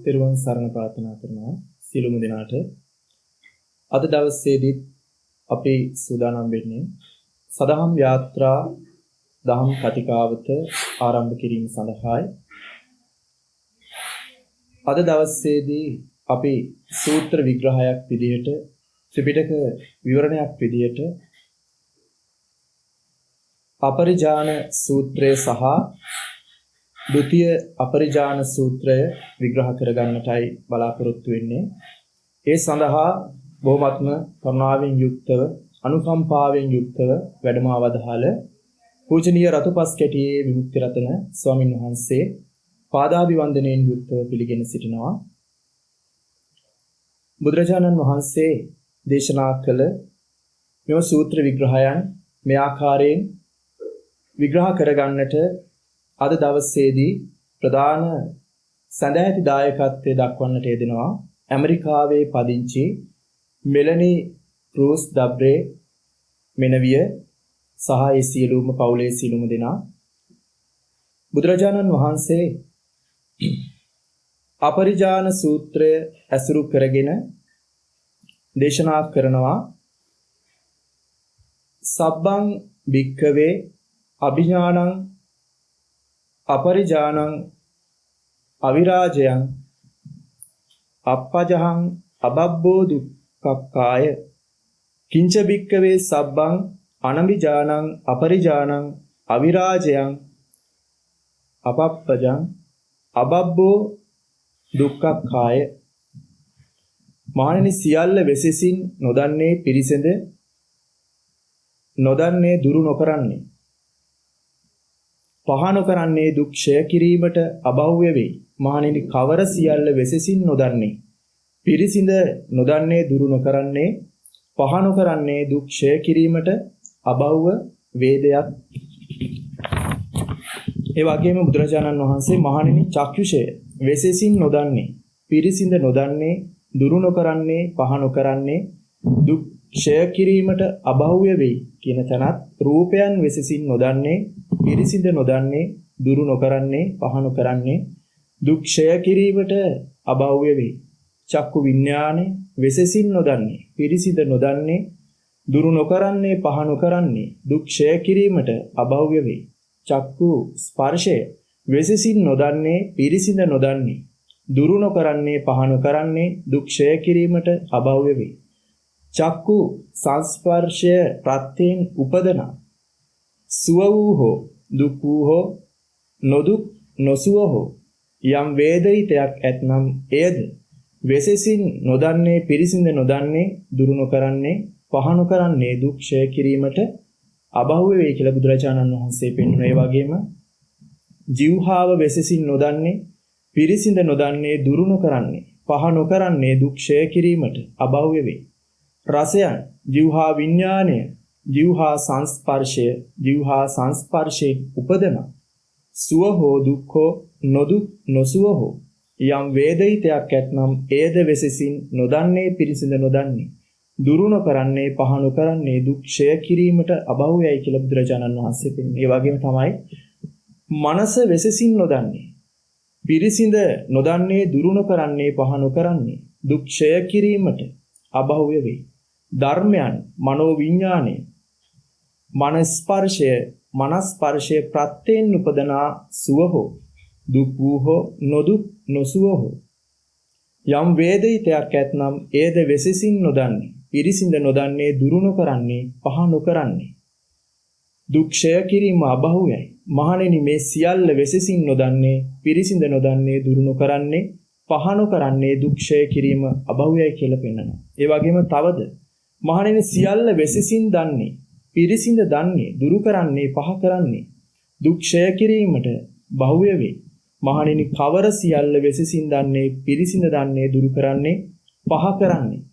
තෙරුවන් සරණ ප්‍රාර්ථනා කරනවා සියලුම දෙනාට. අද දවසේදී අපි සූදානම් වෙන්නේ සදහම් යාත්‍රා දහම් කතිකාවත ආරම්භ කිරීම සඳහායි. අද දවසේදී අපි සූත්‍ර විග්‍රහයක් විදිහට ත්‍රිපිටක විවරණයක් විදිහට අපරිජාන සූත්‍රය සහ ဒုတိ ය අපරිජාන සූත්‍රය විග්‍රහ කරගන්නටයි බලාපොරොත්තු වෙන්නේ. ඒ සඳහා බොහොමත්ම කරුණාවෙන් යුක්තව අනුකම්පාවෙන් යුක්තව වැඩම අවදහල පූජනීය රතුපස්කැටියේ විමුක්ති රතන ස්වාමින් වහන්සේ පාදාභිවන්දනයෙන් යුක්තව පිළිගෙන සිටිනවා. බුදුරජාණන් වහන්සේ දේශනා කළ මෙම සූත්‍ර විග්‍රහයන් මේ ආකාරයෙන් විග්‍රහ කරගන්නට අද දවසේදී ප්‍රධාන සඳහැති දායකත්වයේ දක්වන්නට යෙදෙනවා ඇමරිකාවේ පදිංචි මෙලනි රූස් දබ්රේ මෙනවිය සහ ඒ සියලුම පවුලේ සියලුම දෙනා. බුදුරජාණන් වහන්සේ අපරිජාන සූත්‍රය ඇසුරු කරගෙන දේශනා කරනවා සබ්බං භික්ඛවේ අභිඥානං අපරිජානං අවිරාජයං අප්පජහං අබබ්බෝ දුක්ඛක්ඛාය කිංච භික්ඛවේ සබ්බං අනභිජානං අපරිජානං අවිරාජයං අපප්පජං අබබ්බෝ දුක්ඛක්ඛාය. මහණෙනි, සියල්ල වෙසෙසින් නොදන්නේ පිරිසඳ නොදන්නේ දුරු නොකරන්නේ පහ නොකරන්නේ දුක් ක්ෂය කිරීමට අභව්‍ය වෙයි. මහණෙනි, කවර සියල්ල වෙසෙසින් නොදන්නේ පිරිසිඳ නොදන්නේ දුරු නොකරන්නේ පහ නොකරන්නේ දුක් ක්ෂය කිරීමට අභව්‍ය වේදයක්. ඒ වගේම බුදුරජාණන් වහන්සේ මහණෙනි, චක්ෂුෂය වෙසෙසින් නොදන්නේ පිරිසිඳ නොදන්නේ දුරු නොකරන්නේ පහ නොකරන්නේ දුක් ක්ෂය කිරීමට අභව්‍ය වෙයි කියන තැනත් රූපයන් වෙසෙසින් නොදන්නේ පිරිසිඳ නොදන්නේ දුරු නොකරන්නේ පහ නොකරන්නේ දුක් ක්ෂය කිරීමට අභව්‍ය වෙයි. චක්කු විඥානය වෙසෙසින් නොදන්නේ පිරිසිඳ නොදන්නේ දුරු නොකරන්නේ පහ නොකරන්නේ දුක් ක්ෂය කිරීමට අභව්‍ය වෙයි. චක්කු ස්පර්ශය වෙසෙසින් නොදන්නේ පිරිසිඳ නොදන්නේ දුරු නොකරන්නේ පහ නොකරන්නේ දුක් ක්ෂය කිරීමට අභව්‍ය වෙයි. චක්කු සංස්පර්ශය ප්‍රත්‍යයෙන් උපදන සුව වූ හෝ දුක් වූ හෝ නොදුක් නොසුව හෝ යම් වේදිතයක් ඇතනම් එයද වෙසෙසින් නොදන්නේ පිරිසිඳ නොදන්නේ දුරු නොකරන්නේ පහ නොකරන්නේ දුක් ක්ෂය කිරීමට අභව්‍ය වේ කියලා බුදුරජාණන් වහන්සේ පෙන්වන. ඒ වගේම ජීවහාව වෙසෙසින් නොදන්නේ පිරිසිඳ නොදන්නේ දුරු නොකරන්නේ පහ නොකරන්නේ දුක් ක්ෂය කිරීමට අභව්‍ය වේ. රසයන් ජීවහා විඥානය ජීවහා සංස්පර්ශයෙන් උපදන සුව හෝ දුක් හෝ නොදුක් නොසුව හෝ යම් වේදිතයක් ඇතනම් එයද වෙසෙසින් නොදන්නේ පිරිසිඳ නොදන්නේ දුරු නොකරන්නේ පහ නොකරන්නේ දුක් ක්ෂය කිරීමට අභව්‍යයි කියලා බුදුරජාණන් වහන්සේ පෙන්වන්නේ. ඒ වගේම තමයි මනස වෙසෙසින් නොදන්නේ පිරිසිඳ නොදන්නේ දුරු නොකරන්නේ පහ නොකරන්නේ දුක් ක්ෂය කිරීමට අභව්‍ය වේ. ධර්මයන් මනෝ විඥානය මනස්පර්ශය ප්‍රත්‍යයෙන් උපදනා සුව හෝ දුක් වූ හෝ නොදුක් නොසුව හෝ යම් වේදිතයක් ඇතනම් එයද වෙසෙසින් නොදන්නේ පිරිසිඳ නොදන්නේ දුරු නොකරන්නේ පහ නොකරන්නේ දුක් ක්ෂය කිරීම අභව්‍යයි. මහණෙනි, මේ සියල්ල වෙසෙසින් නොදන්නේ පිරිසිඳ නොදන්නේ දුරු නොකරන්නේ පහ නොකරන්නේ දුක් ක්ෂය කිරීම අභව්‍යයි කියලා පෙන්වනවා. ඒ වගේම තවද මහණෙනි, සියල්ල වෙසෙසින් දන්නේ පිරිසිඳ දන්නේ දුරු කරන්නේ පහ කරන්නේ දුක් ක්ෂය කිරීමට බහුව්‍ය වේ. මහණෙනි, කවර සියල්ල වෙසෙසින් දන්නේ පිරිසිඳ දන්නේ දුරු කරන්නේ පහ කරන්නේ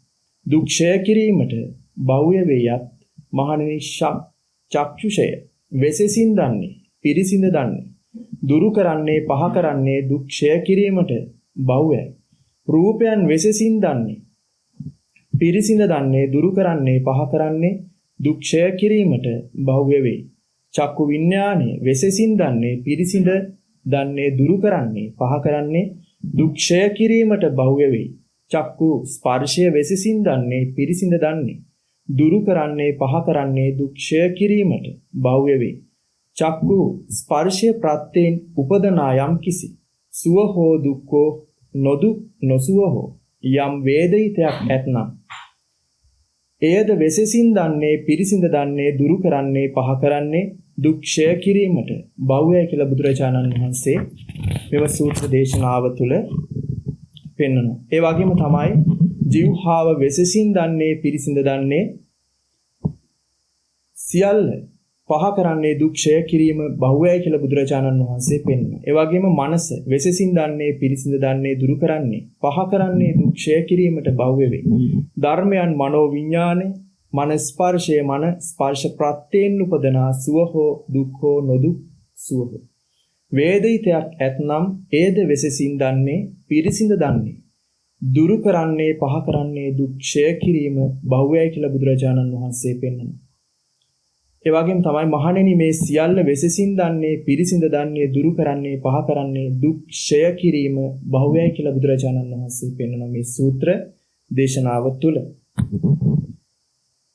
දුක් ක්ෂය කිරීමට බහුව්‍ය වේයත් මහණෙනි, චක්ෂුෂය වෙසෙසින් දන්නේ පිරිසිඳ දන්නේ දුරු කරන්නේ පහ කරන්නේ දුක් ක්ෂය කිරීමට බහුව්‍යයි. රූපයන් වෙසෙසින් දන්නේ පිරිසිඳ දන්නේ දුරු කරන්නේ පහ කරන්නේ දුක් ක්ෂය කිරීමට බහුව්‍ය වේ. චක්කු විඥානය වෙසෙසින් දන්නේ පිරිසිඳ දන්නේ දුරු කරන්නේ පහ කරන්නේ දුක් ක්ෂය කිරීමට බහුය වෙයි. චක්කු ස්පර්ශය වෙසසින් දන්නේ පිරිසිඳ දන්නේ. දුරු කරන්නේ පහ කරන්නේ දුක් ක්ෂය කිරීමට බහුය වෙයි. චක්කු ස්පර්ශය ප්‍රත්‍යයෙන් උපදනා යම් කිසි සුව හෝ දුක් හෝ නොදුක් නොසුව හෝ යම් වේදිතයක් ඇතනම් එයද වෙසසින් දන්නේ පිරිසිඳ දන්නේ දුරු කරන්නේ පහ කරන්නේ දුක් ක්ෂය කිරීමට බහුවයි කියලා බුදුරජාණන් වහන්සේ මෙව සූත්‍ර දේශනාව තුළ පෙන්වනවා. ඒ වගේම තමයි ජීවහාව වෙසසින් දන්නේ පිරිසිඳ දන්නේ සියල්ල පහ කරන්නේ දුක් ක්ෂය කිරීම බහුවයි කියලා බුදුරජාණන් වහන්සේ පෙන්වනවා. ඒ වගේම මනස වෙසසින් දන්නේ පිරිසිඳ දන්නේ දුරු කරන්නේ පහ කරන්නේ දුක් ක්ෂය කිරීමට බහුව වේ. ධර්මයන් මනෝ විඥානේ මන ස්පර්ශයේ මන ස්පර්ශ ප්‍රත්‍යයෙන් උපදනා සුව හෝ දුක් හෝ නොදුක් සුව හෝ වේදිතයක් ඇතනම් ඒද වෙසසින් දන්නේ පිරිසිඳ දන්නේ දුරු කරන්නේ පහ කරන්නේ දුක් ක්ෂය කිරීම බහුවයි කියලා බුදුරජාණන් වහන්සේ පෙන්වනවා. ඒ වගේම තමයි මහණෙනි මේ සියල්ල වෙසසින් දන්නේ පිරිසිඳ දන්නේ දුරු කරන්නේ පහ කරන්නේ දුක් ක්ෂය කිරීම බහුවයි කියලා බුදුරජාණන් වහන්සේ පෙන්වන මේ සූත්‍ර දේශනාව තුළ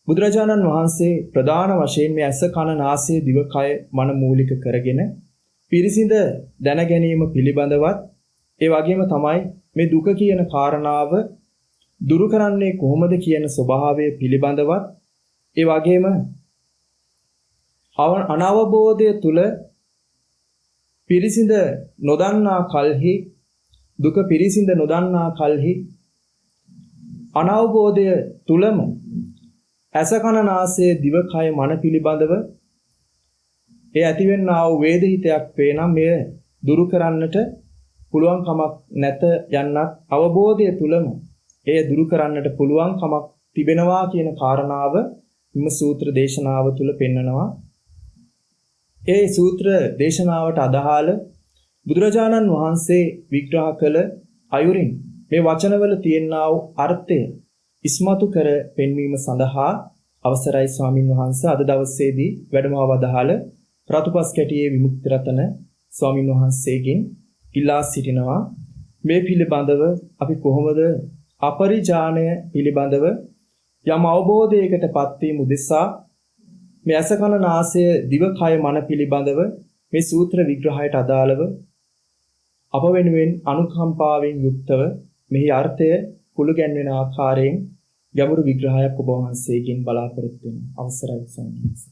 බුදුරජාණන් වහන්සේ ප්‍රධාන වශයෙන් මේ ඇස කන නාසය දිව කය මන මූලික කරගෙන පිරිසිඳ දැන ගැනීම පිළිබඳවත් ඒ වගේම තමයි මේ දුක කියන කාරණාව දුරු කරන්නේ කොහොමද කියන ස්වභාවය පිළිබඳවත් ඒ වගේම අනවබෝධය තුල පිරිසිඳ නොදන්නා කල්හි දුක පිරිසිඳ නොදන්නා කල්හි අනවබෝධය තුලම ඇස කන නාසය දිව කය මන පිළිබඳව ඒ ඇතිවෙනා වූ වේදිතයක් වේනම් මෙය දුරු කරන්නට පුළුවන් කමක් නැත යන්නත් අවබෝධය තුලම එය දුරු කරන්නට පුළුවන් කමක් තිබෙනවා කියන කාරණාව මෙම සූත්‍ර දේශනාව තුල පෙන්වනවා. ඒ සූත්‍ර දේශනාවට අදාළ බුදුරජාණන් වහන්සේ විග්‍රහ කළ අයුරින් මේ වචනවල තියෙනා වූ අර්ථය ඉස්මතු කර පෙන්වීම සඳහා අවසරයි ස්වාමින් වහන්සේ අද දවසේදී වැඩමව වදාළ රතුපස් කැටියේ විමුක්ති රතන ස්වාමින් වහන්සේගෙන් ඉල්ලා සිටිනවා මේ පිළිබඳව අපි කොහොමද අපරිජාණය පිළිබඳව යම් අවබෝධයකටපත් වීම උදෙසා මේ ඇස කන නාසය දිව කය මන පිළිබඳව මේ සූත්‍ර විග්‍රහයට අදාළව අප වෙනුවෙන් අනුකම්පාවෙන් යුක්තව මෙහි අර්ථය කුළු ගැන්වෙන ආකාරයෙන් ගැඹුරු විග්‍රහයක් ඔබ වහන්සේගෙන් බලාපොරොත්තු වෙන අවසරයි සම්මාස.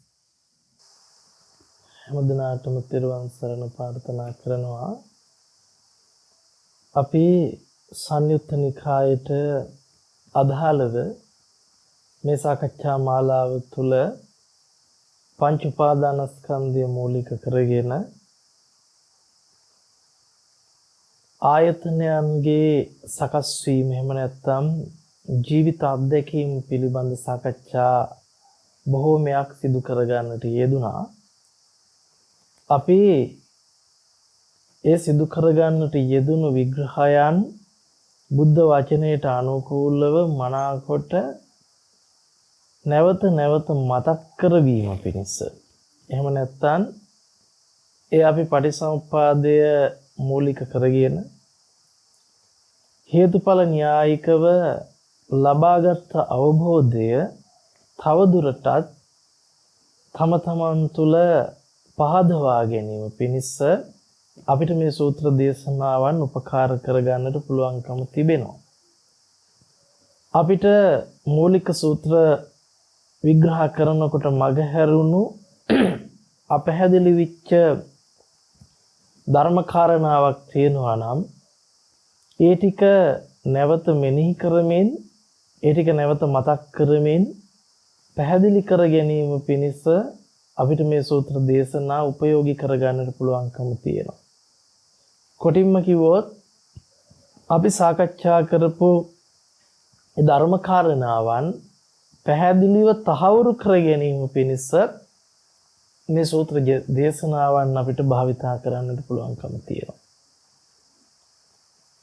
හැමදෙනාටම තෙරුවන් සරණ ප්‍රාර්ථනා කරනවා. අපි සංයුත්ත නිකායට අදාළව මේ සාකච්ඡා මාලාව තුළ පංච උපාදානස්කන්ධය මූලික කරගෙන ආයතනයන්ගේ සකස් වීම එහෙම නැත්නම් ජීවිත අත්දැකීම් පිළිබඳ සාකච්ඡා බොහෝමයක් සිදු කරගන්නට යෙදුනා. අපි ඒ සිදු කරගන්නට යෙදුණු විග්‍රහයන් බුද්ධ වචනයට අනුකූලව මනාකොට නැවත නැවත මතක් කරවීම පිණිස එහෙම නැත්නම් ඒ අපි පටිසමුප්පාදය මූලික කරගෙන හේතුඵල න්‍යායිකව ලබාගත් අවබෝධය තවදුරටත් තම තමන් තුළ පහදවා ගැනීම පිණිස අපිට මේ සූත්‍ර දේශනාවන් උපකාර කරගන්නට පුළුවන්කම තිබෙනවා. අපිට මූලික සූත්‍ර විග්‍රහ කරනකොට මගහැරුණු අපැහැදිලි වෙච්ච ධර්මකාරණාවක් තියෙනවා නම් ඒ ටික නැවත මෙනෙහි කරමින් ඒ ටික නැවත මතක් කරමින් පැහැදිලි කර ගැනීම පිණිස අපිට මේ සූත්‍ර දේශනා උපයෝගී කරගන්නට පුළුවන්කම තියෙනවා. කොටින්ම කිව්වොත් අපි සාකච්ඡා කරපු ධර්මකාරණාවන් පැහැදිලිව තහවුරු කර ගැනීම පිණිස මේ සූත්‍ර දේශනාවන් අපිට භාවිතා කරන්නට පුළුවන්කම තියෙනවා.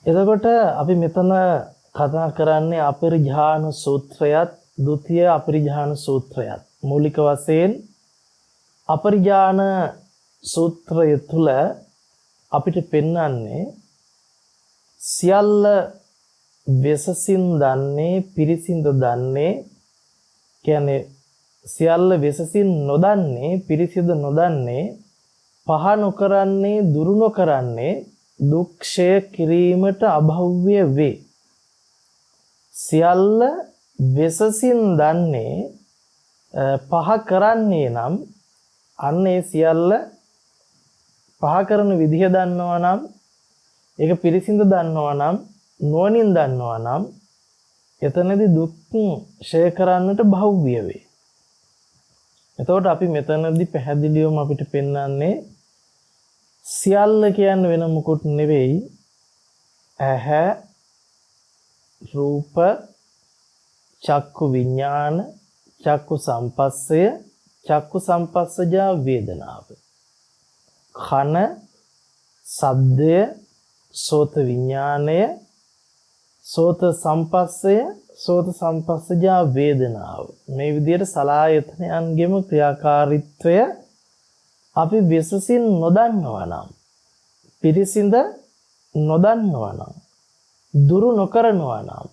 එතකොට අපි මෙතන කතා කරන්නේ අපරිඥාන සූත්‍රයත්, ဒုတိ ය අපරිඥාන සූත්‍රයත්. මූලික වශයෙන් අපරිඥාන සූත්‍රය තුල අපිට පෙන්වන්නේ සියල්ල වෙසසින් දන්නේ පිරිසිඳ දන්නේ කියන්නේ සියල්ල වෙසසින් නොදන්නේ පිරිසිඳ නොදන්නේ පහ නොකරන්නේ දුරු නොකරන්නේ දුක් ක්ෂය කිරීමට අභව්‍ය වේ. සියල්ල වෙසසින් දන්නේ පහ කරන්නේ නම් අන්නේ සියල්ල පහ කරන විදිහ දන්නවා නම් ඒක පිරිසිඳ දන්නවා නම් නුවණින් දන්නවා නම් එතනදී දුක් ක්ෂය කරන්නට භව්‍ය වේ. එතකොට අපි මෙතනදී පැහැදිලිවම අපිට පෙන්වන්නේ සියල්ල කියන්නේ වෙන මොකුත් නෙවෙයි ඇහැ රූප චක්කු විඥාන චක්කු සම්පස්සය චක්කු සම්පස්සජා වේදනාව කන ශබ්දය සෝත විඥානය සෝත සම්පස්සය සෝත සම්පස්සජා වේදනාව මේ විදිහට සලායතනයන්ගෙම ක්‍රියාකාරීත්වය අපි විශේෂින් නොදන්නවා නම් පිරිසිඳ නොදන්නවා නම් දුරු නොකරනවා නම්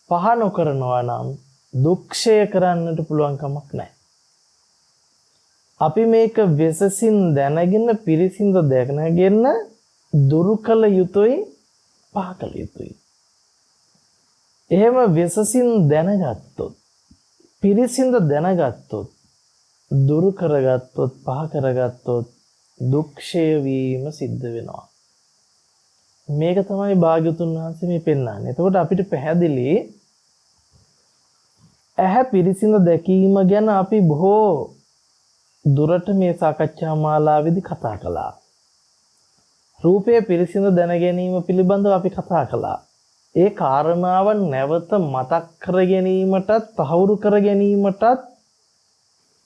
පහ නොකරනවා නම් දුක්ෂය කරන්නට පුළුවන් කමක් නැහැ. අපි මේක විශේෂින් දැනගෙන පිරිසිඳ දැනගෙන දුරු කළ යුතුයි පහ කළ යුතුයි. එහෙම විශේෂින් දැනගත්තොත් පිරිසිඳ දැනගත්තොත් දුරු කරගත්තොත් පහ කරගත්තොත් දුක්ෂය වීම සිද්ධ වෙනවා. මේක තමයි භාග්‍යතුන් වහන්සේ මේ පෙන්නන්නේ. එතකොට අපිට පැහැදිලි ඇහැ පිරිසිඳ දැකීම ගැන අපි බොහෝ දුරට මේ සාකච්ඡා මාලාවේදී කතා කළා. රූපය පිරිසිඳ දැන ගැනීම පිළිබඳව අපි කතා කළා. ඒ කාරණාව නැවත මතක් කර ගැනීමටත් තහවුරු කර ගැනීමටත්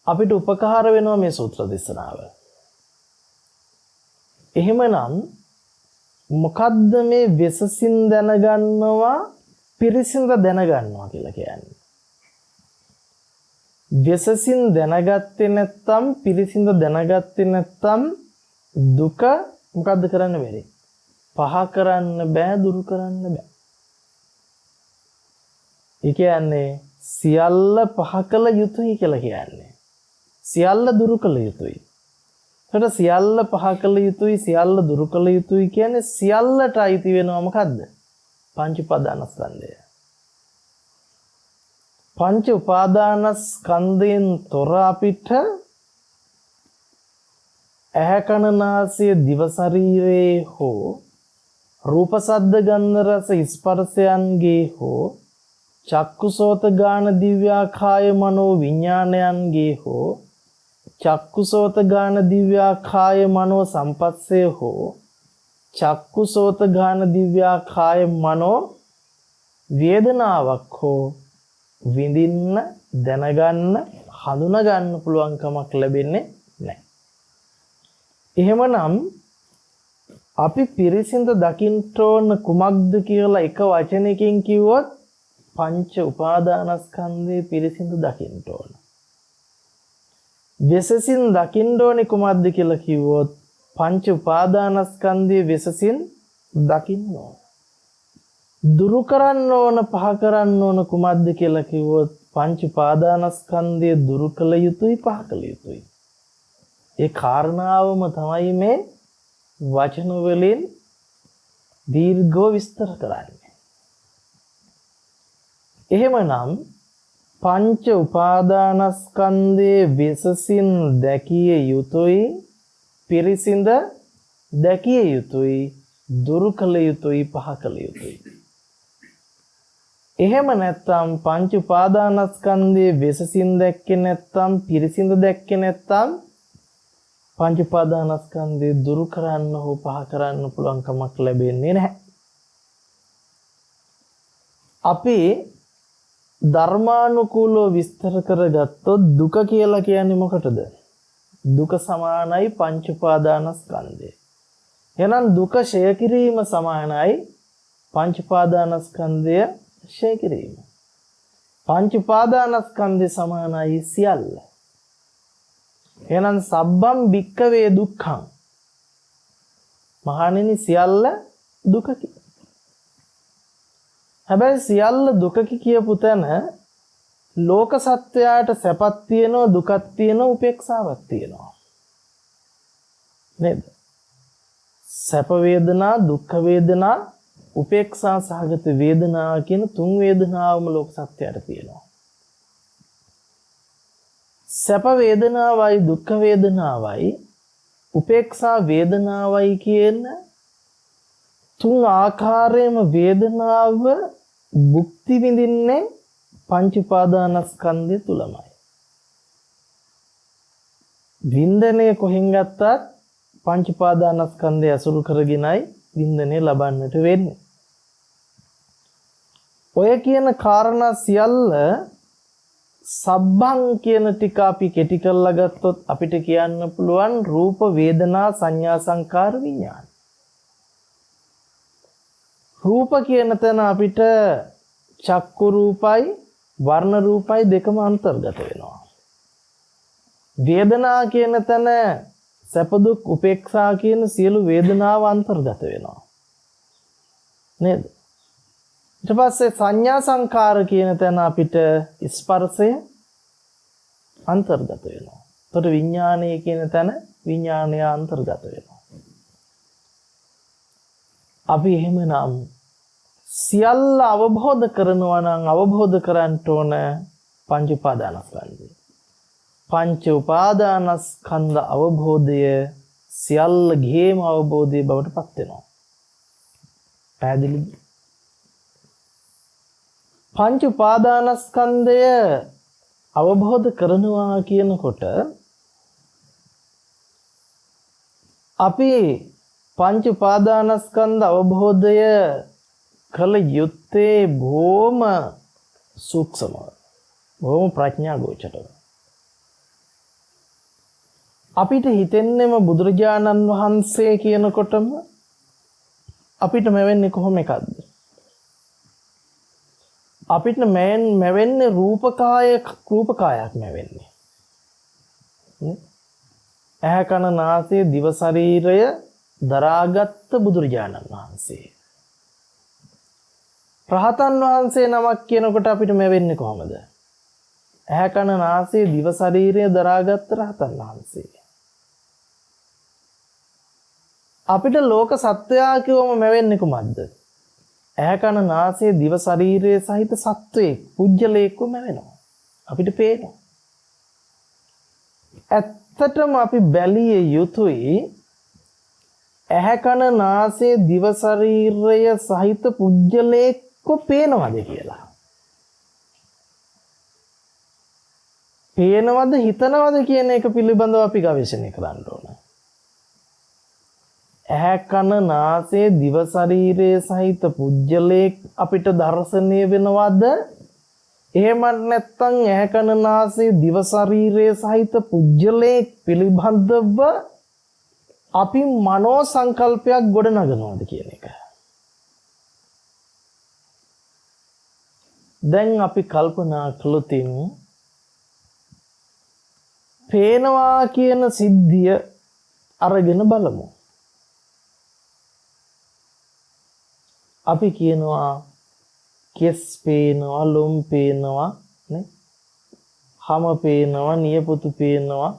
අපිට උපකාර වෙනවා මේ සූත්‍ර දේශනාව. එහෙමනම් මොකද්ද මේ විශේෂින් දැනගන්නවා පිරිසිඳ දැනගන්නවා කියලා කියන්නේ? විශේෂින් දැනගත්තේ නැත්නම් පිරිසිඳ දැනගත්තේ නැත්නම් දුක මොකද්ද කරන්න බැරි? පහ කරන්න බෑ දුරු කරන්න බෑ. ඒ කියන්නේ සියල්ල පහ කළ යුතුයි කියලා කියන්නේ. සියල්ල දුරු කළ යුතුයි. එතකොට සියල්ල පහ කළ යුතුයි සියල්ල දුරු කළ යුතුයි කියන්නේ සියල්ලට අයිති වෙනවා මොකද්ද? පංච උපාදානස්කන්ධය. පංච උපාදානස්කන්ධයෙන් තොර අපිට ඇහැ කන නාසය දිව ශරීරයේ හෝ රූප ශබ්ද ගන්ධ රස ස්පර්ශයන්ගේ හෝ චක්කුසෝත ගාන දිව්‍යාකාය මනෝ විඥානයන්ගේ හෝ චක්කුසෝත ගාන දිව්‍යාකාය මනෝ සම්පස්සය හෝ චක්කුසෝත ගාන දිව්‍යාකාය මනෝ වේදනාවක් හෝ විඳින්න දැනගන්න හඳුනා ගන්න පුළුවන් කමක් ලැබෙන්නේ නැහැ. එහෙමනම් අපි පිරිසිඳ දකින්න ඕන කුමක්ද කියලා එක වචනයකින් කිව්වොත් පංච උපාදානස්කන්ධේ පිරිසිඳ දකින්න ඕන. විශේෂින් දකින්න ඕනේ කුමක්ද කියලා කිව්වොත් පංච උපාදානස්කන්ධයේ විශේෂින් දකින්න ඕන. දුරු කරන්න ඕන පහ කරන්න ඕන කුමක්ද කියලා කිව්වොත් පංච උපාදානස්කන්ධය දුරු කළ යුතුයි පහ කළ යුතුයි. ඒ කාරණාවම තමයි මේ වචන වලින් දීර්ඝව විස්තර කරන්නේ. එහෙමනම් පංච උපාදානස්කන්ධයේ විශේෂින් දැකිය යුතුයි පිරිසිඳ දැකිය යුතුයි දුරු කළ යුතුයි පහ කළ යුතුයි. එහෙම නැත්නම් පංච උපාදානස්කන්ධයේ විශේෂින් දැක්කේ නැත්නම් පිරිසිඳ දැක්කේ නැත්නම් පංච උපාදානස්කන්ධය දුරු කරන්න හෝ පහ කරන්න පුළුවන් කමක් ලැබෙන්නේ නැහැ. අපි ධර්මානුකූලව විස්තර කරගත්තොත් දුක කියලා කියන්නේ මොකටද? දුක සමානයි පංච උපාදානස්කන්ධය. එහෙනම් දුක ඡය කිරීම සමානයි පංච උපාදානස්කන්ධය ඡය කිරීම. පංච උපාදානස්කන්ධය සමානයි සියල්ල. එහෙනම් සබ්බම් භික්කවේ දුක්ඛං. මහණෙනි සියල්ල දුක. හැබැයි සියල්ල දුකකි කියපු තැන ලෝක සත්‍යයට සැපක් තියෙනවා, දුකක් තියෙනවා, උපේක්ෂාවක් තියෙනවා. නේද? සැප වේදනා, දුක්ඛ වේදනා, උපේක්ෂා සහගත වේදනා කියන තුන් වේදනාවම ලෝක සත්‍යයට තියෙනවා. සැප වේදනාවයි, දුක්ඛ වේදනාවයි, උපේක්ෂා වේදනාවයි කියන තුන් ආකාරයේම වේදනාව භුක්ති විඳින්නේ පංච උපාදානස්කන්ධය තුලමයි. වින්දනය කොහෙන් ගත්තත් පංච උපාදානස්කන්ධය අසුරු කරගෙනයි වින්දනය ලබන්නට වෙන්නේ. ඔය කියන කාරණා සියල්ල සබ්බං කියන ටික අපි කෙටි කරලා ගත්තොත් අපිට කියන්න පුළුවන් රූප වේදනා සංඥා සංකාර විඥාන. රූප කියන තැන අපිට චක්කු රූපයි වර්ණ රූපයි දෙකම අන්තර්ගත වෙනවා. වේදනා කියන තැන සැප දුක් උපේක්ෂා කියන සියලු වේදනාව අන්තර්ගත වෙනවා. නේද? ඊට පස්සේ සංඥා සංකාර කියන තැන අපිට ස්පර්ශය අන්තර්ගත වෙනවා. එතකොට විඥානය කියන තැන විඥානය අන්තර්ගත වෙනවා. අපි එහෙමනම් සියල්ල අවබෝධ කරනවා නම් අවබෝධ කරන්න ඕන පංච උපාදානස්කන්ධය. පංච උපාදානස්කන්ධ අවබෝධය සියල්ල ගේම අවබෝධය බවට පත් වෙනවා. පැහැදිලිද? පංච උපාදානස්කන්ධය අවබෝධ කරනවා කියනකොට අපි පංච උපාදානස්කන්ධ අවබෝධය කළ යුත්තේ බොහොම සූක්ෂමව, බොහොම ප්‍රඥා ගෝචරව. අපිට හිතෙන්නේම බුදුරජාණන් වහන්සේ කියනකොටම අපිට මෙවෙන්නේ කොහොම එකක්ද? අපිට මෙවෙන්නේ රූපකායක් මෙවෙන්නේ. ඇහැ කන නාසය දිව ශරීරය දරාගත් බුදුරජාණන් වහන්සේ. රහතන් වහන්සේ නමක් කියනකොට අපිට මෙවෙන්නේ කොහොමද? ඇහැ කන නාසය දිව ශරීරය දරාගත් රහතන් වහන්සේ. අපිට ලෝක සත්වයා කියවම මෙවෙන්නේ කොහොමද? ඇහැ කන නාසය දිව ශරීරය සහිත සත්වයෙක්, පුජ්‍යලයෙක්ව මෙවෙනවා. අපිට පේනවා. ඇත්තටම අපි බැලිය යුතුයි ඇහැ කන නාසය දිව ශරීරය සහිත පුජ්‍යලයෙක්ව පේනවද කියලා. පේනවද හිතනවද කියන එක පිළිබඳව අපි ගවේෂණය කරන්න ඕන. ඇහැ කන නාසය දිව ශරීරය සහිත පුජ්‍යලයෙක් අපිට දර්ශනය වෙනවද? එහෙම නැත්නම් ඇහැ කන නාසය දිව ශරීරය සහිත පුජ්‍යලයෙක් පිළිබඳව අපි මනෝ සංකල්පයක් ගොඩ නගනවාද කියන එක. දැන් අපි කල්පනා කළොතින් පේනවා කියන සිද්ධිය අරගෙන බලමු. අපි කියනවා කෙස් පේනවා, ලොම් පේනවා, නේ? හම පේනවා, නියපොතු පේනවා,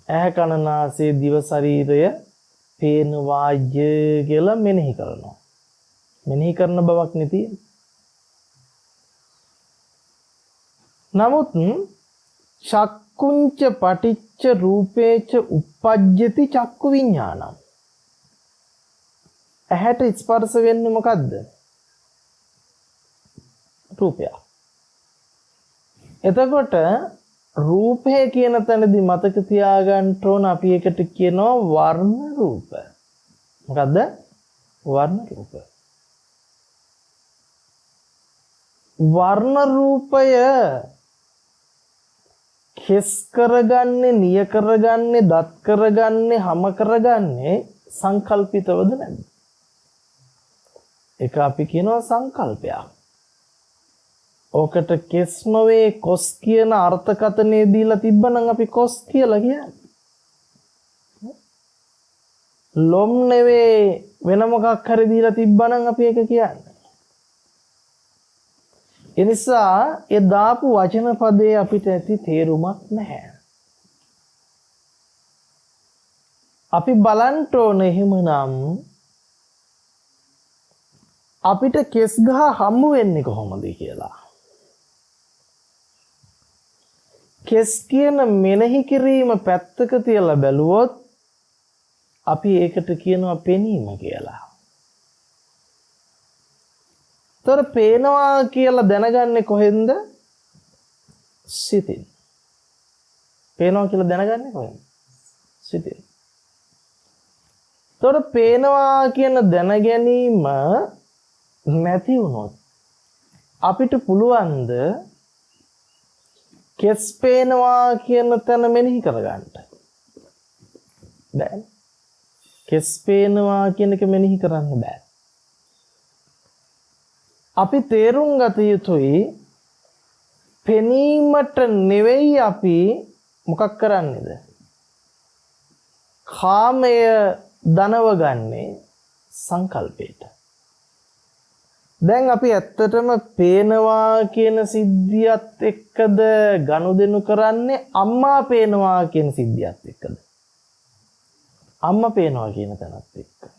ඇහැ කන නාසය දිව ශරීරය පේනවාය කියලා මෙනෙහි කරනවා. මෙනෙහි කරන බවක් නෙති. නමුත් චක්කුංච පටිච්ච රූපේච uppajjati චක්කු විඥානං. ඇහැට ස්පර්ශ වෙන්නේ මොකද්ද? රූපය. එතකොට රූපය කියන තැනදී මතක තියාගන්න ඕන අපි එකට කියනවා වර්ණ රූප. මොකද්ද? වර්ණ රූප. වර්ණ රූපය කෙස් කරගන්නේ, නිය කරගන්නේ, දත් කරගන්නේ, හම කරගන්නේ සංකල්පිතවද නැද්ද? ඒක අපි කියනවා සංකල්පයක්. ඕකට කෙස් නොවේ කොස් කියන අර්ථකථනය දීලා තිබ්බනම් අපි කොස් කියලා කියන්නේ. ලොම් නෙවේ වෙන මොකක් හරි දීලා තිබ්බනම් අපි ඒක කියන්නේ. එනිසා ඒ දාපු වචන පදේ අපිට ඇති තේරුමක් නැහැ. අපි බලන්න ඕන එහෙමනම් අපිට කෙස් ගහ හම්බ වෙන්නේ කොහොමද කියලා. කෙස් කියන මෙනෙහි කිරීම පැත්තක තියලා බැලුවොත් අපි ඒකට කියනවා පෙනීම කියලා. තොර පේනවා කියලා දැනගන්නේ කොහෙන්ද? සිතින්. පේනවා කියලා දැනගන්නේ කොහෙන්ද? සිතින්. තොර පේනවා කියන දැන ගැනීම නැති වුණොත් අපිට පුළුවන්ද කෙස් පේනවා කියන තැන මෙනෙහි කරගන්න? බෑ. කෙස් පේනවා කියන එක මෙනෙහි කරන්න බෑ. අපි තේරුම් ගත යුතුයි පෙනීමට නෙවෙයි අපි මොකක් කරන්නේද? කාමය දනව ගන්නේ සංකල්පයට. දැන් අපි ඇත්තටම පේනවා කියන සිද්ධියත් එක්කද ගනුදෙනු කරන්නේ අම්මා පේනවා කියන සිද්ධියත් එක්කද? අම්මා පේනවා කියන තැනත් එක්ක.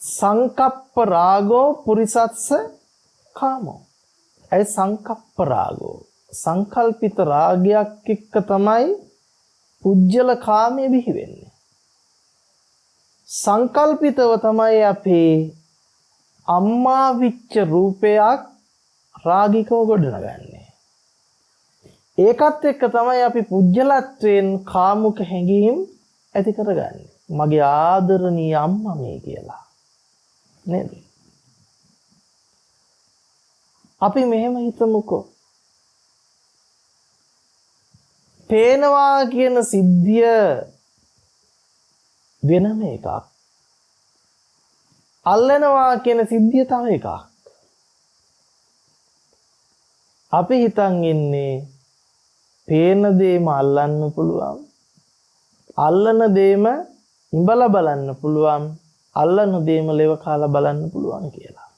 සංකප්ප රාගෝ පුරිසත්ස කාමෝ. ඒ සංකප්ප රාගෝ සංකල්පිත රාගයක් එක්ක තමයි පුජ්‍යල කාමයේ බිහි වෙන්නේ. සංකල්පිතව තමයි අපේ අම්මා විච්ච රූපයක් රාගිකව ගොඩනගන්නේ. ඒකත් එක්ක තමයි අපි පුජ්‍යලත්වයෙන් කාමුක හැඟීම් ඇති කරගන්නේ. මගේ ආදරණීය අම්මා මේ කියලා. නේද? අපි මෙහෙම හිතමුකෝ. පේනවා කියන සිද්ධිය වෙනම එකක්. අල්ලනවා කියන සිද්ධිය තව එකක්. අපි හිතන් ඉන්නේ පේන දේම අල්ලන්න පුළුවන්. අල්ලන දේම ඉඹලා බලන්න පුළුවන්. අල්ලන දේම ලෙව කාලා බලන්න පුළුවන් කියලා.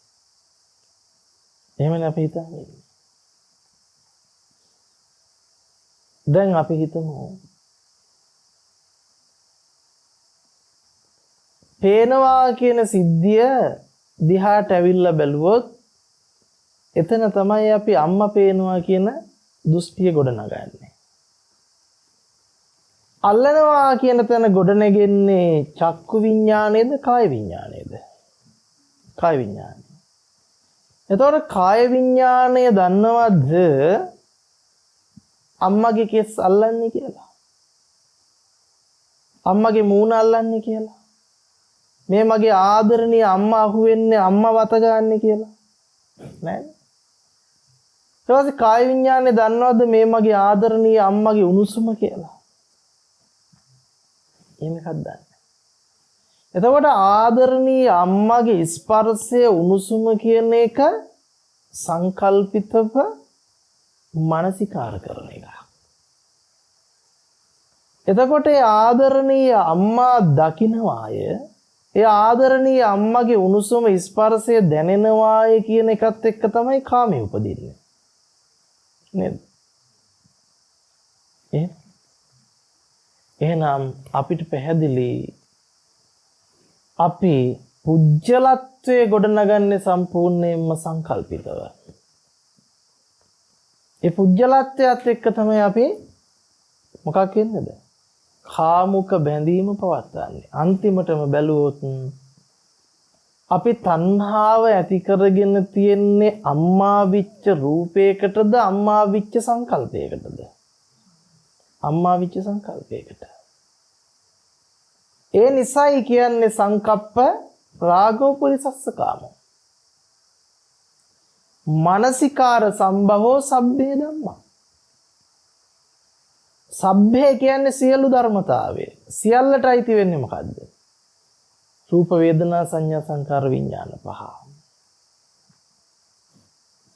එහෙමනේ අපි හිතන්නේ. දැන් අපි හිතමු පේනවා කියන සිද්ධිය දිහාට ඇවිල්ලා බැලුවොත් එතන තමයි අපි අම්මා පේනවා කියන දෘෂ්ටිය ගොඩනගන්නේ. අල්ලනවා කියන තැන ගොඩනගෙන්නේ චක්කු විඤ්ඤාණයද කාය විඤ්ඤාණයද? කාය විඤ්ඤාණය. එතකොට කාය විඤ්ඤාණය දන්නවද අම්මගේ කෙස් අල්ලන්නේ කියලා? අම්මගේ මූණ අල්ලන්නේ කියලා? මේ මගේ ආදරණීය අම්මා අහුවෙන්නේ අම්මා වත ගන්න කියලා? නෑ. ඊට පස්සේ කාය විඤ්ඤාණය දන්නවද මේ මගේ ආදරණීය අම්මගේ උණුසුම කියලා? එහෙම එකක් දන්නේ. එතකොට ආදරණීය අම්මගේ ස්පර්ශය උණුසුම කියන එක සංකල්පිතව මානසිකාර කරන එක. එතකොට ඒ ආදරණීය අම්මා දකින්නවාය, ඒ ආදරණීය අම්මගේ උණුසුම ස්පර්ශය දැනෙනවාය කියන එකත් එක්ක තමයි කාමයේ උපදින්නේ. නේද? එහෙනම් අපිට පැහැදිලි අපි පුජ්‍යලත්වයේ ගොඩනගන්නේ සම්පූර්ණයෙන්ම සංකල්පිතව. ඒ පුජ්‍යලත්වයත් එක්ක තමයි අපි මොකක් වෙන්නේද? කාමුක බැඳීම පවත්වන්නේ. අන්තිමටම බැලුවොත් අපි තණ්හාව ඇති කරගෙන තියෙන්නේ අම්මා විච්ච රූපයකටද අම්මා විච්ච සංකල්පයකටද? අම්මා විච්ච සංකල්පයකට. ඒ නිසයි කියන්නේ සංකප්ප රාගෝ පුරිසස්ස කාමෝ. මානසිකාර සම්භවෝ සබ්බේ ධම්මා. සබ්බේ කියන්නේ සියලු ධර්මතාවය. සියල්ලට අයිති වෙන්නේ මොකද්ද? රූප වේදනා සංඥා සංකාර විඥාන පහ.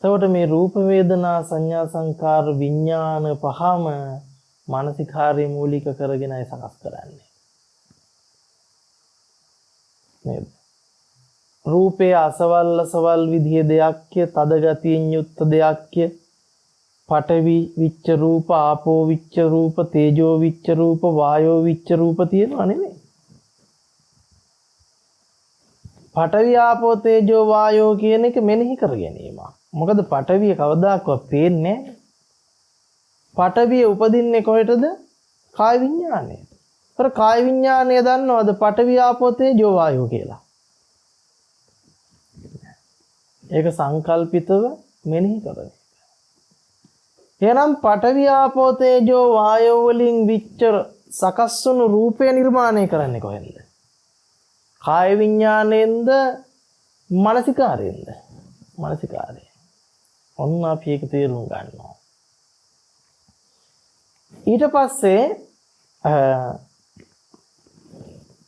එතකොට මේ රූප වේදනා සංඥා සංකාර විඥාන පහම මානසිකාර්ය මූලික කරගෙනයි සකස් කරන්නේ. නේද? රූපය අසවල් අසවල් විදිහේ දෙයක්ය, තද ගතියෙන් යුක්ත දෙයක්ය. පඨවි විච්ච රූප, ආපෝ විච්ච රූප, තේජෝ විච්ච රූප, වායෝ විච්ච රූප තියෙනවා නෙමෙයි. පඨවි ආපෝ තේජෝ වායෝ කියන එක මෙනෙහි කර ගැනීම. මොකද පඨවිය කවදාකවත් පේන්නේ නැහැ. පඨවිය උපදින්නේ කොහෙටද? කාය විඥානයේ. ਪਰ කාය විඥානය දන්නවද පඨවි ආපෝ තේජෝ වායෝ කියලා? ඒක සංකල්පිතව මෙනෙහි කරන එක. එහෙනම් පඨවි ආපෝ තේජෝ වායෝ වලින් විච්චර සකස් වුණු රූපය නිර්මාණය කරන්නේ කොහෙන්ද? කාය විඥාණයෙන්ද මානසිකාරයෙන්ද? මානසිකාරයෙන්. ඔන්න අපි ඒක තේරුම් ගන්නවා. ඊට පස්සේ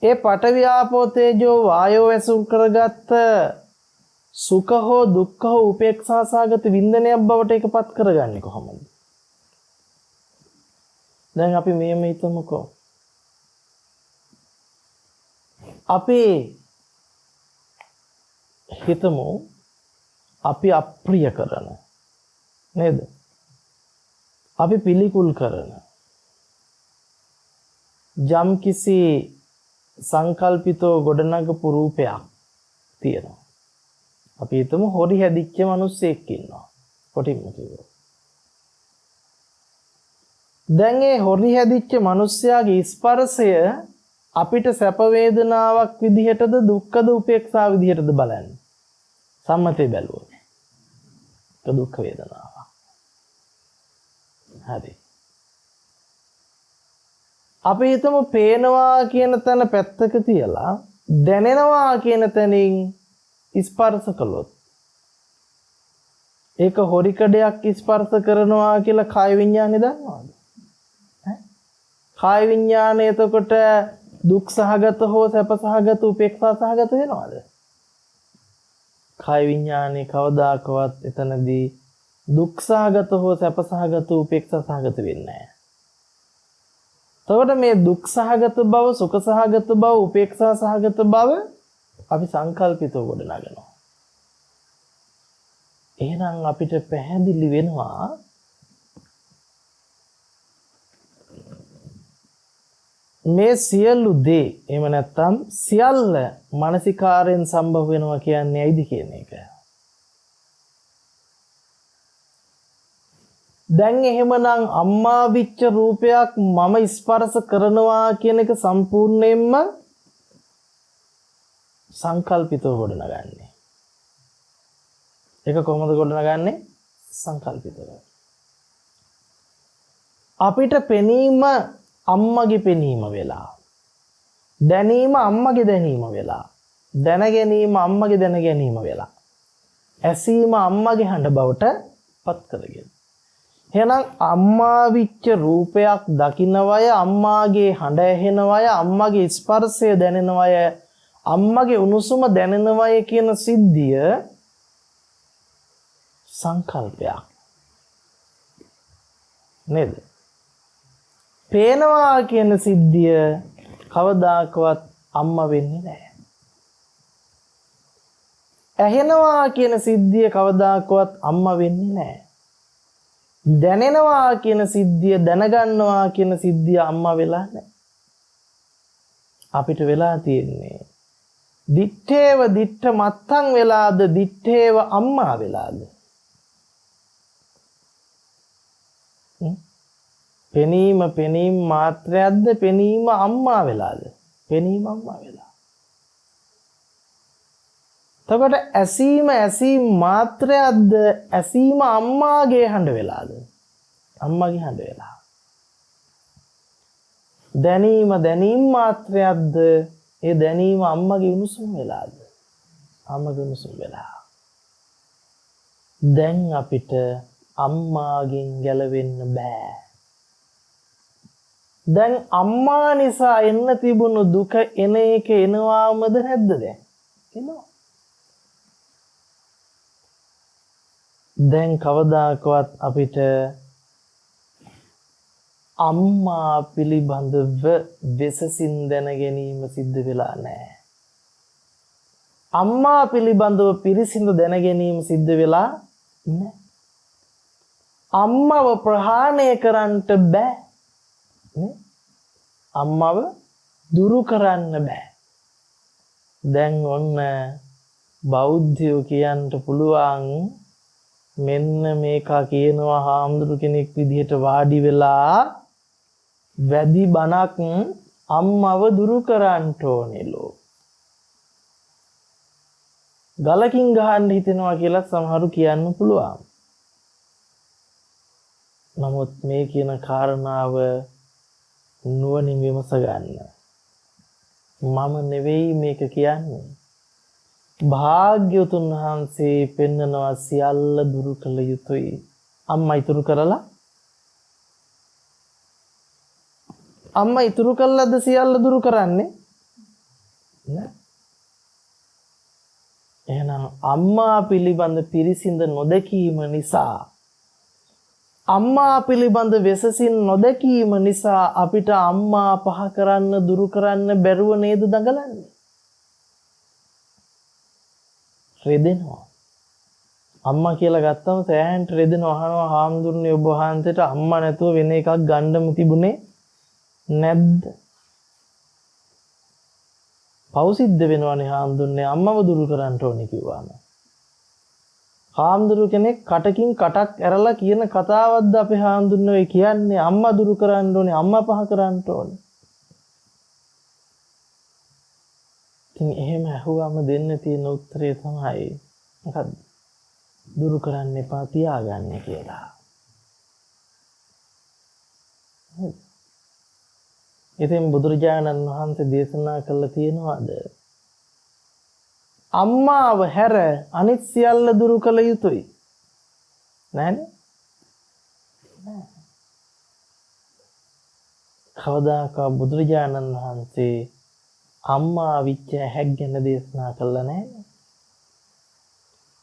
ඒ පඨවි ආපෝ තේජෝ වායෝ ඇසුරු කරගත්ත සුඛ හෝ දුක්ඛ හෝ උපේක්ෂා සාගත වින්දනයක් බවට ඒකපත් කරගන්නේ කොහොමද? දැන් අපි මෙහෙම හිතමුකෝ. අපි හිතමු අපි අප්‍රිය කරන නේද? අපි පිළිකුල් කරන යම් කිසි සංකල්පිතව ගොඩනගපු රූපයක් තියෙනවා. අපි හිතමු හොරි හැදිච්ච මිනිස්සෙක් ඉන්නවා. කොටින්ම කිව්වොත්. දැන් ඒ හොරි හැදිච්ච මිනිස්යාගේ ස්පර්ශය අපිට සැප වේදනාවක් විදිහටද දුක්ඛද උපේක්ෂා විදිහටද බලන්නේ? සම්මතේ බැලුවොත්. ඒක දුක් වේදනාවක්. හරි. අපි හිතමු පේනවා කියන තැන පැත්තක තියලා දැනෙනවා කියන තැනින් ස්පර්ශ කළොත් ඒක හොරි කඩයක් ස්පර්ශ කරනවා කියලා කාය විඥානේ දන්නවද? කාය විඥානය එතකොට දුක් සහගත හෝ සැප සහගත උපේක්ෂා සහගත වෙනවද? කාය විඥානේ කවදාකවත් එතනදී දුක් සහගත හෝ සැප සහගත උපේක්ෂා සහගත වෙන්නේ නැහැ. එතකොට මේ දුක් සහගත බව, සුඛ සහගත බව, උපේක්ෂා සහගත බව අපි සංකල්පිතව ගොඩනගනවා. එහෙනම් අපිට පැහැදිලි වෙනවා මේ සියලු දේ එහෙම නැත්නම් සියල්ල මානසිකාරයෙන් සම්භව වෙනවා කියන්නේ ඇයිද කියන එක. දැන් එහෙමනම් අම්මා විච්ච රූපයක් මම ස්පර්ශ කරනවා කියන එක සම්පූර්ණයෙන්ම සංකල්පිතව ගොඩනගන්නේ. ඒක කොහොමද ගොඩනගන්නේ? සංකල්පිතව. අපිට පෙනීම අම්මගේ පෙනීම වෙලා, දැනීම අම්මගේ දැනීම වෙලා, දැන ගැනීම අම්මගේ දැන ගැනීම වෙලා, ඇසීම අම්මගේ හඬ බවට පත් කරගෙන. එහෙනම් අම්මා විච්ච රූපයක් දකින්නවය, අම්මාගේ හඬ ඇහෙනවය, අම්මගේ ස්පර්ශය දැනෙනවය, අම්මගේ උණුසුම දැනෙනවය කියන සිද්ධිය සංකල්පයක් නේද? පේනවා කියන සිද්ධිය කවදාකවත් අම්මා වෙන්නේ නැහැ. ඇහෙනවා කියන සිද්ධිය කවදාකවත් අම්මා වෙන්නේ නැහැ. දැනෙනවා කියන සිද්ධිය, දැනගන්නවා කියන සිද්ධිය අම්මා වෙලා නැහැ. අපිට වෙලා තියෙන්නේ දිත්තේව දිත්ත මත්තන් වෙලාද, දිත්තේව අම්මා වෙලාද? පෙනීම මාත්‍රයක්ද, පෙනීම අම්මා වෙලාද? පෙනීම අම්මා වෙලා. එතකොට ඇසීම මාත්‍රයක්ද, ඇසීම අම්මාගේ හඬ වෙලාද? අම්මාගේ හඬ වෙලා. දැනීම මාත්‍රයක්ද, ඒ දැනීම අම්මගේ උණුසුම වෙලාද? අම්මගේ උණුසුම වෙලා. දැන් අපිට අම්මාගෙන් ගැලවෙන්න බෑ. දැන් අම්මා නිසා එන්න තිබුණු දුක එන එක එනවාමද නැද්ද දැන්? එනවා. දැන් කවදාකවත් අපිට අම්මා පිළිබඳව වෙසසින් දැන ගැනීම සිද්ධ වෙලා නැහැ. අම්මා පිළිබඳව පිරිසිදු දැන ගැනීම සිද්ධ වෙලා නැහැ. අම්මව ප්‍රහාණය කරන්නට බෑ. නේ? අම්මව දුරු කරන්න බෑ. දැන් ඔන්න බෞද්ධයෝ කියන්න පුළුවන් මෙන්න මේක කියනවා හාමුදුරු කෙනෙක් විදිහට වාඩි වෙලා වැඩි බණක් අම්මව දුරු කරන්න ඕනෙලෝ. ගලකින් ගහන්න හිතෙනවා කියලා සමහරු කියන්න පුළුවන්. නමුත් මේ කියන කාරණාව නුවණින් විමස ගන්න. මම නෙවෙයි මේක කියන්නේ. භාග්‍යවතුන් වහන්සේ පෙන්නනවා සියල්ල දුරු කළ යුතුයි. අම්මා ඉතුරු කරලා අම්මා ඉතුරු කළාද සියල්ල දුරු කරන්නේ නෑ. එහෙනම් අම්මා පිළිබඳ පිරිසිඳ නොදැකීම නිසා අම්මා පිළිබඳ වෙසසින් නොදැකීම නිසා අපිට අම්මා පහ කරන්න දුරු කරන්න බැරුව නේද දඟලන්නේ. රෙදෙනවා. අම්මා කියලා ගත්තම සෑහෙන්ට රෙදෙනවා. අහනවා හාමුදුරනේ ඔබ වහන්සේට අම්මා නැතුව වෙන එකක් ගන්නම තිබුණේ නැද්ද? පව් සිද්ධ වෙනවනේ හාමුදුරනේ අම්මව දුරු කරන්න ඕනේ කිව්වම. හාමුදුරු කෙනෙක් කටකින් කටක් ඇරලා කියන කතාවක්ද අපේ හාමුදුරනේ කියන්නේ අම්මා දුරු කරන්න ඕනේ අම්මා පහ කරන්න ඕනේ. ඉතින් එහෙම අහුවම දෙන්න තියෙන උත්තරේ තමයි මොකද්ද? දුරු කරන්න එපා තියාගන්න කියලා. ඉතින් බුදුරජාණන් වහන්සේ දේශනා කළා තියෙනවාද? අම්මාව හැර අනිත් සියල්ල දුරු කළ යුතුයි. නෑනේ? නෑ. කවදාකවත් බුදුරජාණන් වහන්සේ අම්මා විච්ච හැක් ගැන දේශනා කළා නෑනේ.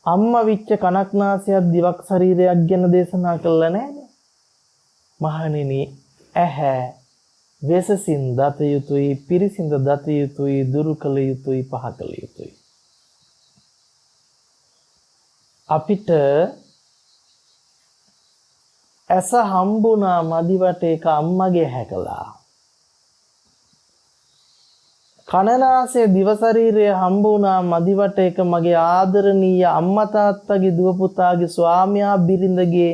අම්මා විච්ච කනක් නාසයක් දිවක් ශරීරයක් ගැන දේශනා කළා නෑනේ. මහණෙනි ඇහැ වෙසසින් දත යුතුයි පිරිසිඳ දත යුතුයි දුරු කළ යුතුයි පහ කළ යුතුයි. අපිට ඇස හම්බුණා මදිවට ඒක අම්මගේ හැකලා. කනනාසය දිව ශරීරය හම්බුණා මදිවට ඒක මගේ ආදරණීය අම්මා තාත්තගේ දුව පුතාගේ ස්වාමියා බිරිඳගේ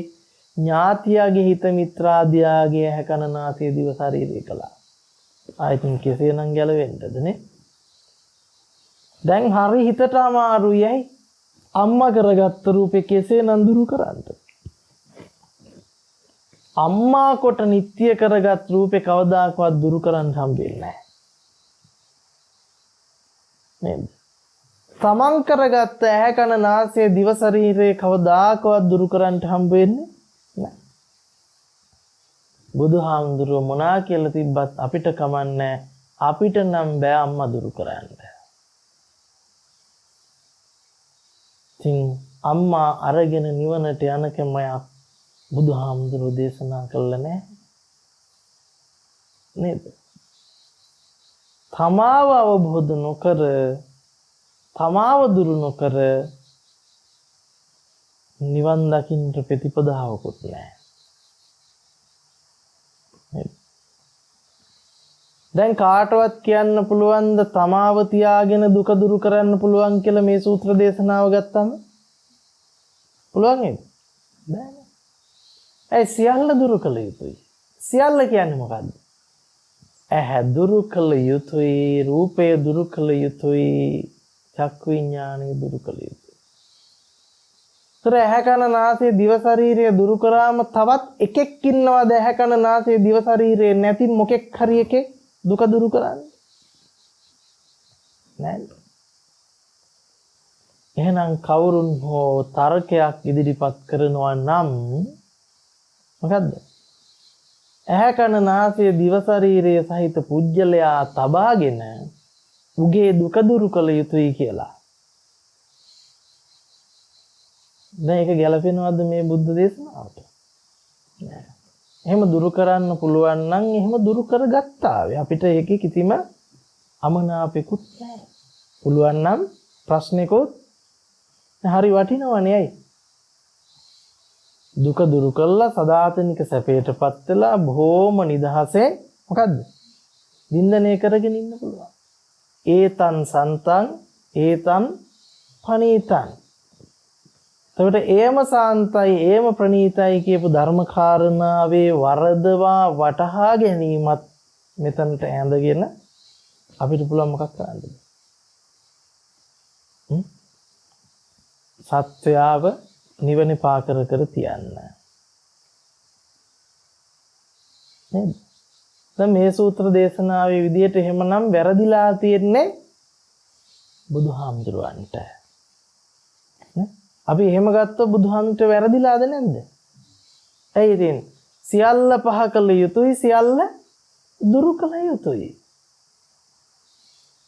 ඥාතියාගේ හිත මිත්‍රාදියාගේ හැකනනාසය දිව ශරීරය කළා. ආයතන කෙසේනම් ගැලවෙන්නද නේ? දැන් හරි හිතට අමාරුයි ඇයි? අම්මා කරගත්ත රූපේ කෙසේ නම් දුරු කරන්නද? අම්මා කොට නිත්‍ය කරගත් රූපේ කවදාකවත් දුරු කරන්න හම්බෙන්නේ නැහැ. නේද? තමන් කරගත්ත ඇහැ කන නාසය දිව ශරීරේ කවදාකවත් දුරු කරන්න හම්බ වෙන්නේ නැහැ. බුදුහාමුදුරුවෝ මොනා කියලා තිබ්බත් අපිට කමන්නේ අපිට නම් බෑ අම්මා දුරු කරන්න. ඉතින් අම්මා අරගෙන නිවනට යන ක්‍රමයක් බුදුහාමුදුරුවෝ දේශනා කළා නෑ නේද? තමාව අවබෝධ නොකර තමාව දුරු නොකර නිවන් දකින්න ප්‍රතිපදාවකුත් නැහැ. දැන් කාටවත් කියන්න පුළුවන් ද තමාව තියාගෙන දුක දුරු කරන්න පුළුවන් කියලා මේ සූත්‍ර දේශනාව ගත්තම? පුළුවන් නේද? බෑනේ. ඒ සියල්ල දුරු කළ යුතුයි. සියල්ල කියන්නේ මොකද්ද? ඇහැ දුරු කළ යුතුයි, රූපය දුරු කළ යුතුයි, චක්කු විඥානය දුරු කළ යුතුයි. ඒතර ඇහැ කන නාසය දිව ශරීරය දුරු කරාම තවත් එකෙක් ඉන්නවද ඇහැ කන නාසය දිව ශරීරය නැති මොකෙක් හරි එකෙක් දුක දුරු කරන්නේ? නෑ. එහෙනම් කවුරුන් හෝ තර්කයක් ඉදිරිපත් කරනවා නම් මොකද්ද? ඇහැ කන නාසය දිව ශරීරය සහිත පුජ්‍යලයා තබාගෙන උගේ දුක දුරු කළ යුතුයි කියලා. දැන් ඒක ගැලපෙනවද මේ බුද්ධ දේශනාවට? නෑ. එහෙම දුරු කරන්න පුළුවන් නම් එහෙම දුරු කරගත්තා. අපිට ඒකේ කිසිම අමනාපෙකුත් නැහැ. පුළුවන් නම් ප්‍රශ්නිකුත් හරි වටිනවනේ. ඇයි? දුක දුරු කළා සදාතනික සැපයටපත් වෙලා බොහෝම නිදහසේ මොකද්ද? වින්දනය කරගෙන ඉන්න පුළුවන්. ඒතන් සන්තං ඒතන් පනීතං. එතකොට ඒම සාන්තයි ඒම ප්‍රණීතයි කියපු ධර්මකාරණාවේ වරදවා වටහා ගැනීමත් මෙතනට ඇඳගෙන අපිට පුළුවන් මොකක් කරන්නද? සත්‍යාව නිවන පා කර කර තියන්න. නේද? දැන් මේ සූත්‍ර දේශනාවේ විදිහට එහෙමනම් වැරදිලා තියෙන්නේ බුදුහාමුදුරුවන්ට. අපි එහෙම ගත්තොත් බුදුහාමුදුරට වැරදිලාද නැද්ද? ඇයි ඉතින් සියල්ල පහ කළ යුතුයි සියල්ල දුරු කළ යුතුයි.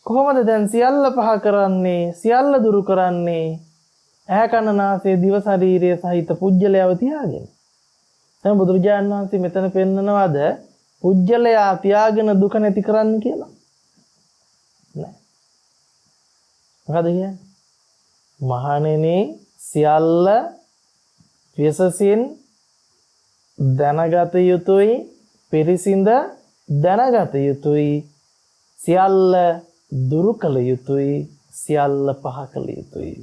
කොහොමද දැන් සියල්ල පහ කරන්නේ සියල්ල දුරු කරන්නේ? ඇහැ කන නාසය දිව ශරීරය සහිත පුජ්‍යලයව තියාගෙන. දැන් බුදුරජාණන් වහන්සේ මෙතන පෙන්නනවාද පුජ්‍යලයා තියාගෙන දුක නැති කරන්න කියලා? නෑ. මොකද කියන්නේ? මහණෙනි සියල්ල විශේෂයෙන් දැනගත යුතුයි පිරිසිඳ දැනගත යුතුයි සියල්ල දුරු කළ යුතුයි සියල්ල පහ කළ යුතුයි.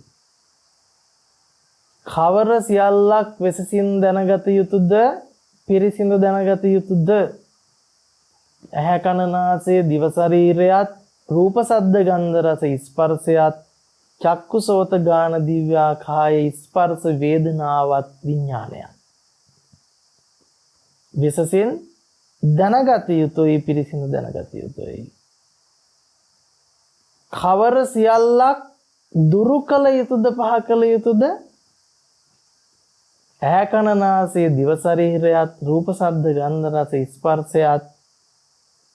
කවර සියල්ලක් විශේෂයෙන් දැනගත යුතුද පිරිසිඳ දැනගත යුතුද? ඇහැ කන නාසය දිව ශරීරයත් රූප ශබ්ද ගන්ධ රස ස්පර්ශයත් චක්කු සෝත ගාන දිව්‍යා කාය ස්පර්ශ වේදනාවත් විඥානයත් විශේෂයෙන් දැනගත යුතුයි පිරිසිදු දැනගත යුතුයි. කවර සියල්ලක් දුරු කළ යුතුද පහ කළ යුතුද? ඇහැ කන නාසය දිව ශරීරයත් රූප ශබ්ද ගන්ධ රස ස්පර්ශයත්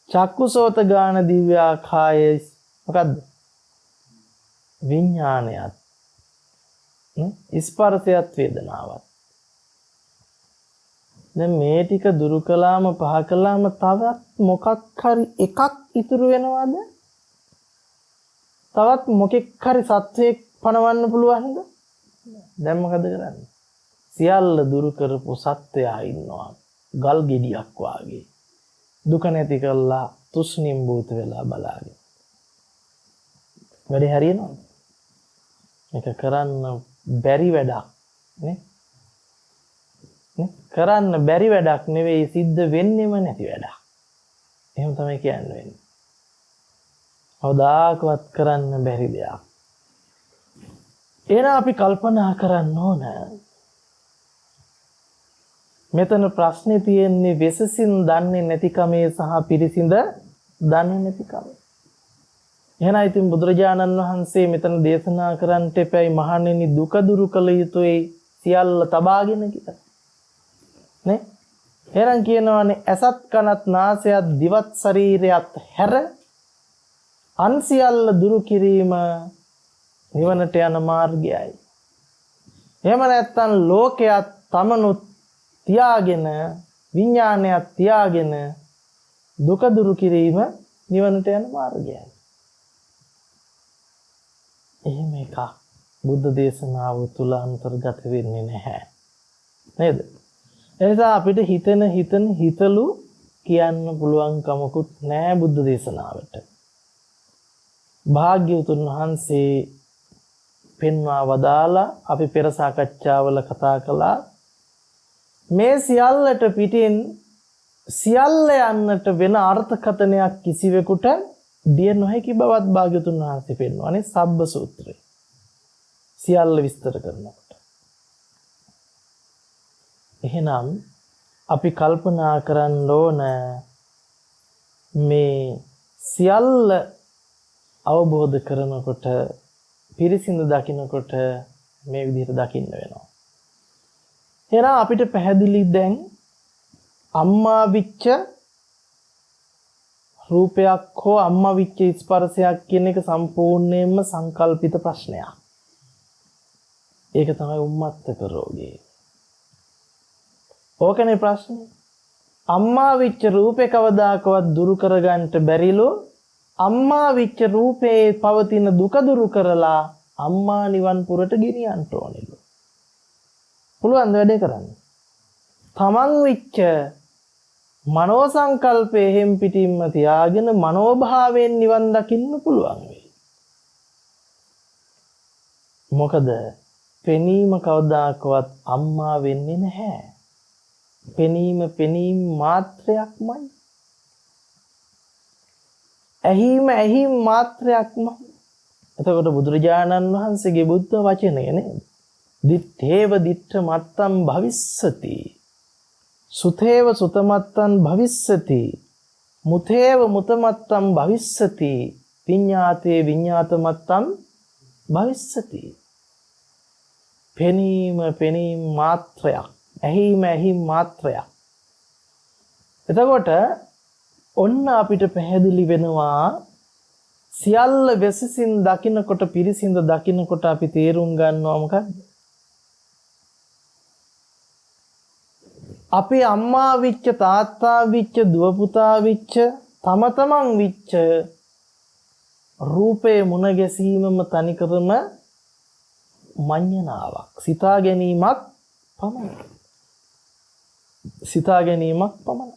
චක්කු සෝත ගාන දිව්‍යා කාය මොකද්ද? විඥානයත් ස්පර්ශයත් වේදනාවත්. දැන් මේ ටික දුරු කළාම පහ කළාම තවත් මොකක් හරි එකක් ඉතුරු වෙනවද? තවත් මොකෙක් හරි සත්වයක් පණවන්න පුළුවන්ද? දැන් මොකද කරන්නේ? සියල්ල දුරු කරපු සත්වයා ඉන්නවා ගල් ගෙඩියක් වාගේ. දුක නැති කළා තුෂ්ණිම්බූත වෙලා බලාගෙන. වැඩේ හරියනවද? මේක කරන්න බැරි වැඩක් නේ? කරන්න බැරි වැඩක් නෙවෙයි සිද්ධ වෙන්නෙම නැති වැඩක්. එහෙම තමයි කියන්නේ. අවදාකවත් කරන්න බැරි දෙයක්. එහෙනම් අපි කල්පනා කරන්න ඕන මෙතන ප්‍රශ්නේ තියෙන්නේ වෙසසින් දන්නේ නැතිකමේ සහ පිරිසිඳ දන්නේ නැතිකම. එහෙනම් ඉතින් බුදුරජාණන් වහන්සේ මෙතන දේශනා කරන්නට එපැයි මහණෙනි දුක දුරු කළ යුතුයි සියල්ල තබාගෙන කියලා. නේ? එහෙනම් කියනවානේ ඇසත් කනත් නාසයත් දිවත් ශරීරයත් හැර අන් සියල්ල දුරු කිරීම නිවනට යන මාර්ගයයි. එහෙම නැත්නම් ලෝකයක් තමනුත් තියාගෙන විඥානයක් තියාගෙන දුක දුරු කිරීම නිවනට යන මාර්ගයයි. එහෙම එකක් බුද්ධ දේශනාව තුල අන්තර්ගත වෙන්නේ නැහැ. නේද? එනිසා අපිට හිතලු කියන්න පුළුවන් කමකුත් නැහැ බුද්ධ දේශනාවට. භාග්‍යවතුන් වහන්සේ පෙන්වා වදාලා අපි පෙර සාකච්ඡාවල කතා කළා මේ සියල්ලට පිටින් සියල්ල යන්නට වෙන අර්ථකථනයක් කිසිවෙකුට දිය නොහැකි බවත් භාග්‍යවතුන් වහන්සේ පෙන්වන්නේ සබ්බ සූත්‍රය. සියල්ල විස්තර කරනකොට. එහෙනම් අපි කල්පනා කරන්න ඕන මේ සියල්ල අවබෝධ කරනකොට පිරිසිදු දකින්නකොට මේ විදිහට දකින්න වෙනවා. එහෙනම් අපිට පැහැදිලි දැන් අම්මා විච්ච රූපයක් හෝ අම්මා විච්ච ස්පර්ශයක් කියන එක සම්පූර්ණයෙන්ම සංකල්පිත ප්‍රශ්නයක්. ඒක තමයි උම්මත්තක රෝගය. ඕකනේ ප්‍රශ්නේ. අම්මා විච්ච රූපේ කවදාකවත් දුරු කරගන්න බැරිලෝ අම්මා විච්ච රූපේ පවතින දුක දුරු කරලා අම්මා නිවන් පුරට ගෙනියන්න ඕනෙලු. පුළුවන් ද වැඩේ කරන්න? තමන් විච්ච මනෝ සංකල්පයේ හැම් පිටින්ම තියාගෙන මනෝභාවයෙන් නිවන් දකින්න පුළුවන් වෙයි. මොකද පෙනීම කවදාකවත් අම්මා වෙන්නේ නැහැ. පෙනීම මාත්‍රයක්මයි. ඇහිම මාත්‍රයක්මයි. එතකොට බුදුරජාණන් වහන්සේගේ බුද්ධ වචනය නේද? දිත්තේව දිත්ත මත්තම් භවිස්සති. සුතේව සුතමත්තං භවිස්සති. මුතේව මුතමත්තං භවිස්සති. විඤ්ඤාතේ විඤ්ඤාතමත්තං භවිස්සති. පෙනීම මාත්‍රයක්. ඇහිම මාත්‍රයක්. එතකොට ඔන්න අපිට පැහැදිලි වෙනවා සියල්ල වෙසසින් දකින්නකොට පිරිසිඳ දකින්නකොට අපි තේරුම් ගන්නවා මොකක්ද? අපි අම්මා විච්ච තාත්තා විච්ච දුව පුතා විච්ච තම තමන් විච්ච රූපේ මුණ ගැසීමම තනිකරම මඤ්ඤණාවක්. සිතා ගැනීමක් පමණයි. සිතා ගැනීමක් පමණයි.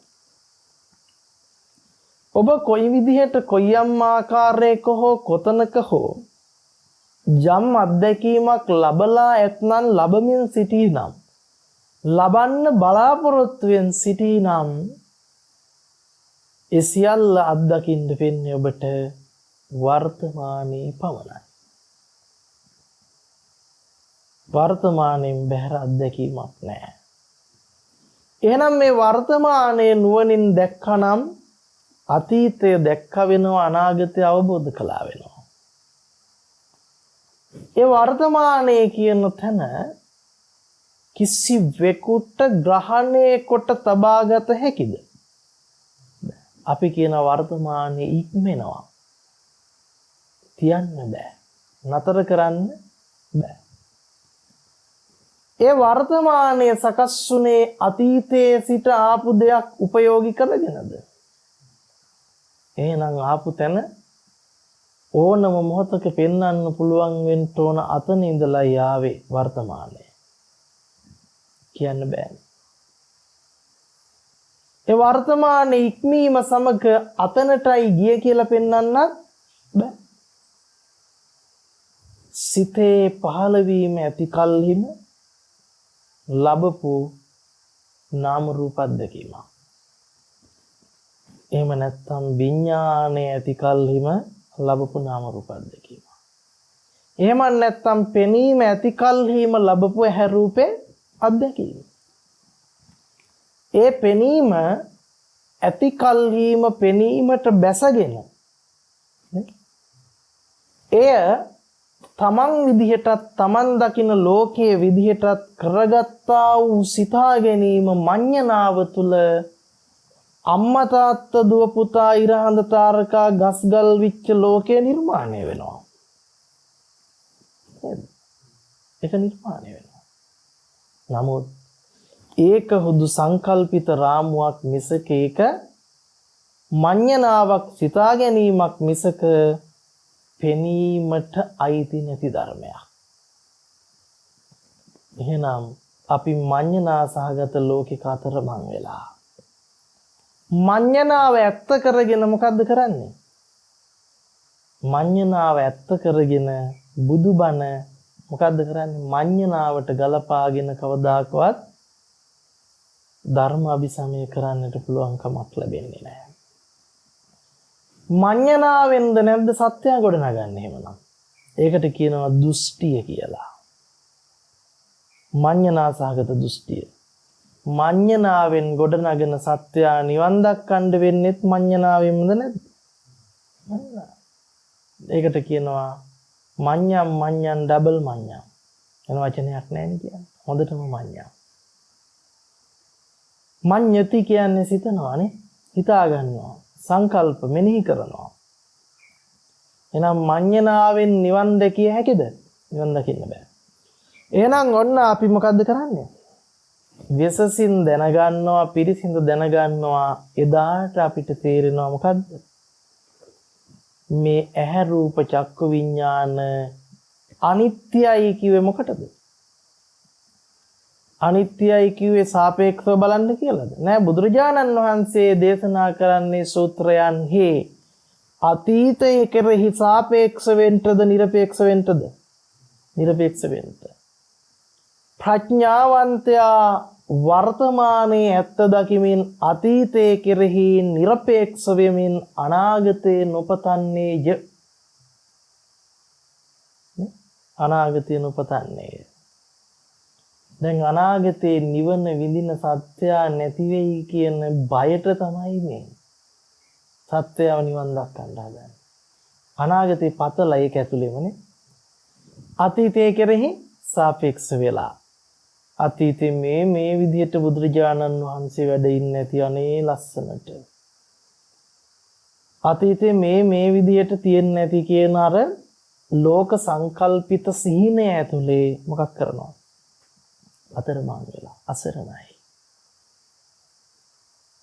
ඔබ කොයි විදිහට කොයියම් ආකාරයක හෝ කොතනක හෝ යම් අත්දැකීමක් ලබලා ඇතනම් ලබමින් සිටීනම් ලබන්න බලාපොරොත්තුවෙන් සිටීනම් ඒ සියල්ල අත්දකින්න වෙන්නේ ඔබට වර්තමානයේ පමණයි. වර්තමානයෙන් බැහැර අත්දැකීමක් නැහැ. එහෙනම් මේ වර්තමානයේ නුවණින් දැක්කනම් අතීතය දැක්ක වෙනවා, අනාගතය අවබෝධ කළා වෙනවා. ඒ වර්තමානයේ කියන තැන කිසිවෙකුට ග්‍රහණය කොට තබාගත හැකිද? අපි කියන වර්තමානයේ ඉක්මනවා. තියන්න බෑ. නතර කරන්න බෑ. ඒ වර්තමානයේ සකස් වුණේ අතීතයේ සිට ආපු දෙයක් උපයෝගී කරගෙනද? එහෙනම් ආපු තැන ඕනම මොහොතක පෙන්වන්න පුළුවන් වෙන්න ඕන අතන ඉඳලා යාවේ වර්තමානය. කියන්න බෑ. ඒ වර්තමානයේ ඉක්මීම සමග අතනටයි ගිය කියලා පෙන්වන්නත් බෑ. සිතේ පහළ වීම ඇති කල්හිම ලැබපු නාම රූප අත්දැකීම. එහෙම නැත්නම් විඥානයේ ඇති කල්හිම ලැබපු නාම රූප අත්දැකීම. එහෙම නැත්නම් පෙනීම ඇති කල්හිම ලැබපු ඇහැ රූපේ අත්දැකීම. ඒ පෙනීම ඇති කල්හිම පෙනීමට බැසගෙන එය තමන් විදිහටත් තමන් දකින ලෝකයේ විදිහටත් කරගත්තා වූ සිතා ගැනීම මඤ්ඤණාව තුල අම්මා තාත්තා දුව පුතා ඉරහඳ තාරකා ගස්ගල් විච්ච ලෝකය නිර්මාණය වෙනවා. ඒක නිර්මාණය වෙනවා. නමුත් ඒක හුදු සංකල්පිත රාමුවක් මිසක ඒක මඤ්ඤණාවක් සිතා ගැනීමක් මිසක පෙනීමට අයිති නැති ධර්මයක්. එහෙනම් අපි මඤ්ඤණා සහගත ලෝකික අතරමං වෙලා මඤ්ඤණාව ඇත්ත කරගෙන මොකද්ද කරන්නේ? මඤ්ඤණාව ඇත්ත කරගෙන බුදුබණ මොකද්ද කරන්නේ? මඤ්ඤණාවට ගලපාගෙන කවදාකවත් ධර්ම අභිසමය කරන්නට පුළුවන් කමක් ලැබෙන්නේ නැහැ. මඤ්ඤණාවෙන්ද නැද්ද සත්‍යය ගොඩනගන්නේ එහෙමනම්? ඒකට කියනවා දෘෂ්ටිය කියලා. මඤ්ඤණා සහගත දෘෂ්ටිය. මඤ්ඤණාවෙන් ගොඩනගෙන සත්‍යය නිවන් දක්කන්න වෙන්නේත් මඤ්ඤණාවෙන්ද නැද්ද? ඒකට කියනවා මඤ්ඤම් ඩබල් මඤ්ඤම්. එන වචනයක් නැහැ නේ කියන්නේ. හොඳටම මඤ්ඤම්. මඤ්ඤති කියන්නේ සිතනවානේ. හිතා ගන්නවා. සංකල්ප මෙනෙහි කරනවා. එහෙනම් මඤ්ඤණාවෙන් නිවන් දැකිය හැකිද? නිවන් දකින්න බෑ. එහෙනම් ඔන්න අපි මොකද්ද කරන්නේ? විශේෂින් දැනගන්නවා, පිරිසිඳ දැනගන්නවා. එදාට අපිට තේරෙනවා මොකද්ද? මේ ඇහැ රූප චක්කු විඥාන අනිත්‍යයි කිව්වේ මොකටද? අනිත්‍යයි කිව්වේ සාපේක්ෂව බලන්න කියලාද? නෑ, බුදුරජාණන් වහන්සේ දේශනා කරන්නේ සූත්‍රයන්හි අතීතයේ කෙරෙහි සාපේක්ෂ වෙන්නද නිරපේක්ෂ වෙන්නද? නිරපේක්ෂ වෙන්න. ප්‍රඥාවන්තයා වර්තමානයේ ඇත්ත දකිමින් අතීතයේ කෙරෙහි නිරපේක්ෂ වෙමින් අනාගතේ නොපතන්නේය. අනාගතේ නොපතන්නේය. දැන් අනාගතේ නිවන විඳින සත්‍යය නැති වෙයි කියන බයට තමයි මේ සත්‍යව නිවන් දක්වන්න හදන්නේ. අනාගතේ පතලා ඒක ඇතුළේමනේ අතීතයේ කෙරෙහි සාපේක්ෂ වෙලා අතීතේ මේ විදිහට බුදුරජාණන් වහන්සේ වැඩ ඉන්නේ නැති අනේ ලස්සනට. අතීතේ මේ විදිහට තියෙන්නේ නැති කියන අර ලෝක සංකල්පිත සිහිනය ඇතුලේ මොකක් කරනවා? අතරමාන වෙලා අසරණයි.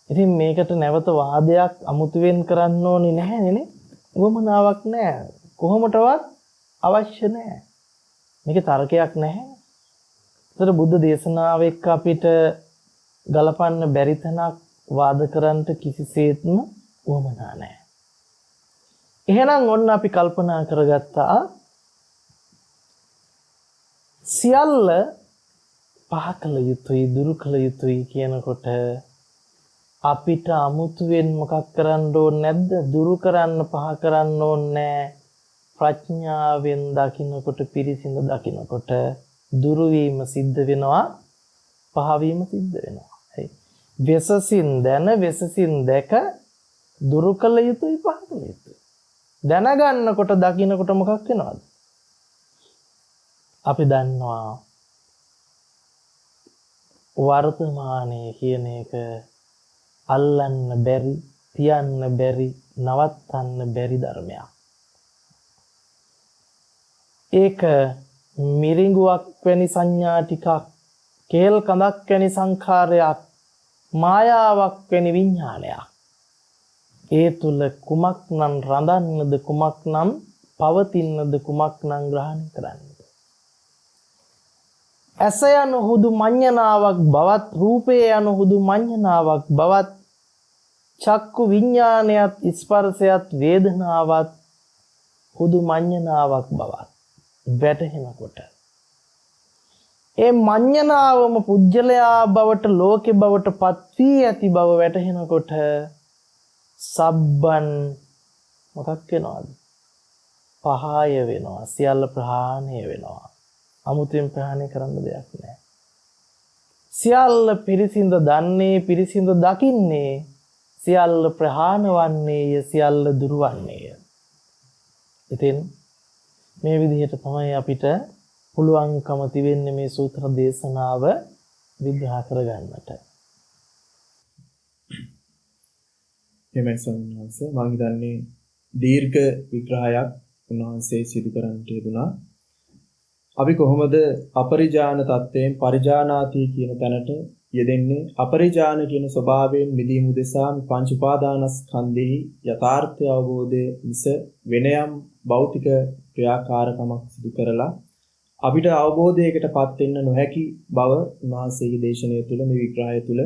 ඉතින් මේකට නැවත වාදයක් අමුතුවෙන් කරන්න ඕනේ නැහැ නේ. උවමනාවක් නැහැ. කොහොමටවත් අවශ්‍ය නැහැ. මේක තර්කයක් නැහැ. ඒතර බුද්ධ දේශනාව එක්ක අපිට ගලපන්න බැරි තැනක් වාද කරන්නට කිසිසේත්ම උවමනා නැහැ. එහෙනම් ඔන්න අපි කල්පනා කරගත්තා සියල්ල පහ කළ යුතුයි දුරු කළ යුතුයි කියනකොට අපිට අමුතුවෙන් මොකක් කරන්න ඕනේ නැද්ද? දුරු කරන්න පහ කරන්න ඕනේ. ප්‍රඥාවෙන් දකින්නකොට පිරිසිඳ දකින්නකොට දුරු වීම සිද්ධ වෙනවා, පහ වීම සිද්ධ වෙනවා. හරි. වෙසසින් දැන වෙසසින් දැක දුරු කළ යුතුයි පහ කළ යුතුයි. දැනගන්නකොට දකින්නකොට මොකක් වෙනවද? අපි දන්නවා වර්තමානයේ කියන එක අල්ලන්න බැරි, තියන්න බැරි, නවත්තන්න බැරි ධර්මයක්. ඒක මිරිඟුවක් වැනි සංඥා ටිකක්, කේල් කඳක් වැනි සංඛාරයක්, මායාවක් වැනි විඥානයක්. ඒ තුල කුමක් නම් රඳන්නද, කුමක් නම් පවතින්නද, කුමක් නම් ග්‍රහණය කරන්නද? ඇස යන හුදු මඤ්ඤණාවක් බවත්, රූපය යන හුදු මඤ්ඤණාවක් බවත්, චක්කු විඥානයත් ස්පර්ශයත් වේදනාවත් හුදු මඤ්ඤණාවක් බවත් වැටහෙනකොට ඒ මඤ්ඤණාවම පුජ්‍යලයා බවට, ලෝකේ බවට පත් වී ඇති බව වැටහෙනකොට සබ්බන් මොකක් වෙනවද? පහය වෙනවා, සියල්ල ප්‍රහාණය වෙනවා. අමුතුවෙන් ප්‍රහාණය කරන්න දෙයක් නැහැ. සියල්ල පිරිසිඳ දන්නේ, පිරිසිඳ දකින්නේ, සියල්ල ප්‍රහාණ වන්නේය, සියල්ල දුරු වන්නේය. ඉතින් මේ විදිහට තමයි අපිට පුළුවන්කම තිබෙන්නේ මේ සූත්‍ර දේශනාව විග්‍රහ කරගන්නට. එමේ සම්මාස මම හිතන්නේ දීර්ඝ විග්‍රහයක් උන්වහන්සේ සිදු කරන්නට යෙදුනා. අපි කොහොමද අපරිජාන තත්වයෙන් පරිජානාති කියන තැනට යෙදෙන්නේ? අපරිජාන කියන ස්වභාවයෙන් මිදීම උදෙසා පංච උපාදානස්කන්ධෙහි යථාර්ථය අවබෝධය මිස වෙන යම් භෞතික ක්‍රියාකාරකමක් සිදු කරලා අපිට අවබෝධයකටපත් වෙන්න නොහැකි බව උන්වහන්සේගේ දේශනාව තුළ, මේ විග්‍රහය තුළ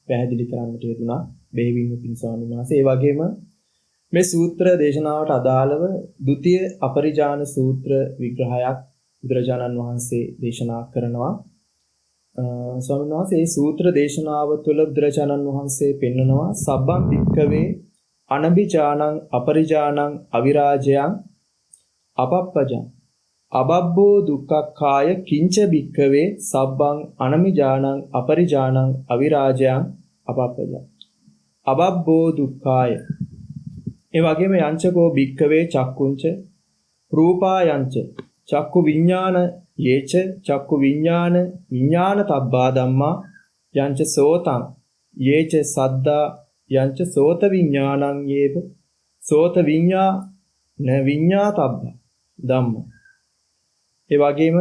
පැහැදිලි කරන්නට යෙදුනා බේවින් උතුම් ස්වාමීන් වහන්සේ. ඒ වගේම මේ සූත්‍ර දේශනාවට අදාළව ဒုတိ ය අපරිජාන සූත්‍ර විග්‍රහයක් බුදුරජාණන් වහන්සේ දේශනා කරනවා. ස්වාමීන් වහන්සේ මේ සූත්‍ර දේශනාව තුළ බුදුරජාණන් වහන්සේ පෙන්වනවා සබ්බම් භික්ඛවේ අනබිජානං අපරිජානං අවිරාජයං අපප්පජං අබබ්බෝ දුක්ඛක්ඛාය කිංච භික්ඛවේ සබ්බං අනමිජානං අපරිජානං අවිරාජයං අපප්පජං අබබ්බෝ දුක්ඛාය. ඒ වගේම යංචකෝ භික්ඛවේ චක්කුංච රූපායංච චක්කු විඥාන යේච චක්කු විඥාන විඥාන තබ්බා ධම්මා යංච සෝතං යේච සද්දා යංච සෝත විඥානං යේව සෝත විඥාන විඥා තබ්බා ධම්මා. ඒ වගේම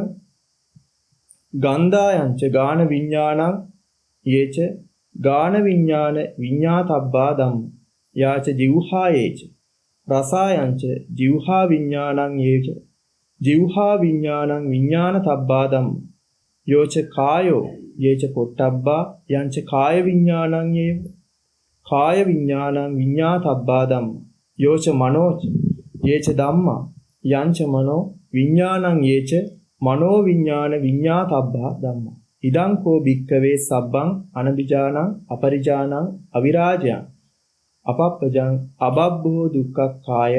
ගන්ධා යංච ගාන විඥානං යේච ගාන විඥාන විඥා තබ්බා ධම්මා යාච ජීවහා යේච රසා යංච ජීවහා විඥානං යේච ජීවහා විඥානං විඥාන තබ්බා ධම්ම යෝච කායෝ යේච පොට්ටබ්බා යංච කාය විඥානං යේව කාය විඥානං විඥා තබ්බා ධම්ම යෝච මනෝච යේච ධම්මා යංච මනෝ විඥානං යේච මනෝ විඥාන විඥා තබ්බා ධම්ම ඉදං කෝ භික්ඛවේ සබ්බං අනබිජානං අපරිජානං අවිරාජයං අපප්පජං අබබ්බෝ දුක්ඛක්ඛාය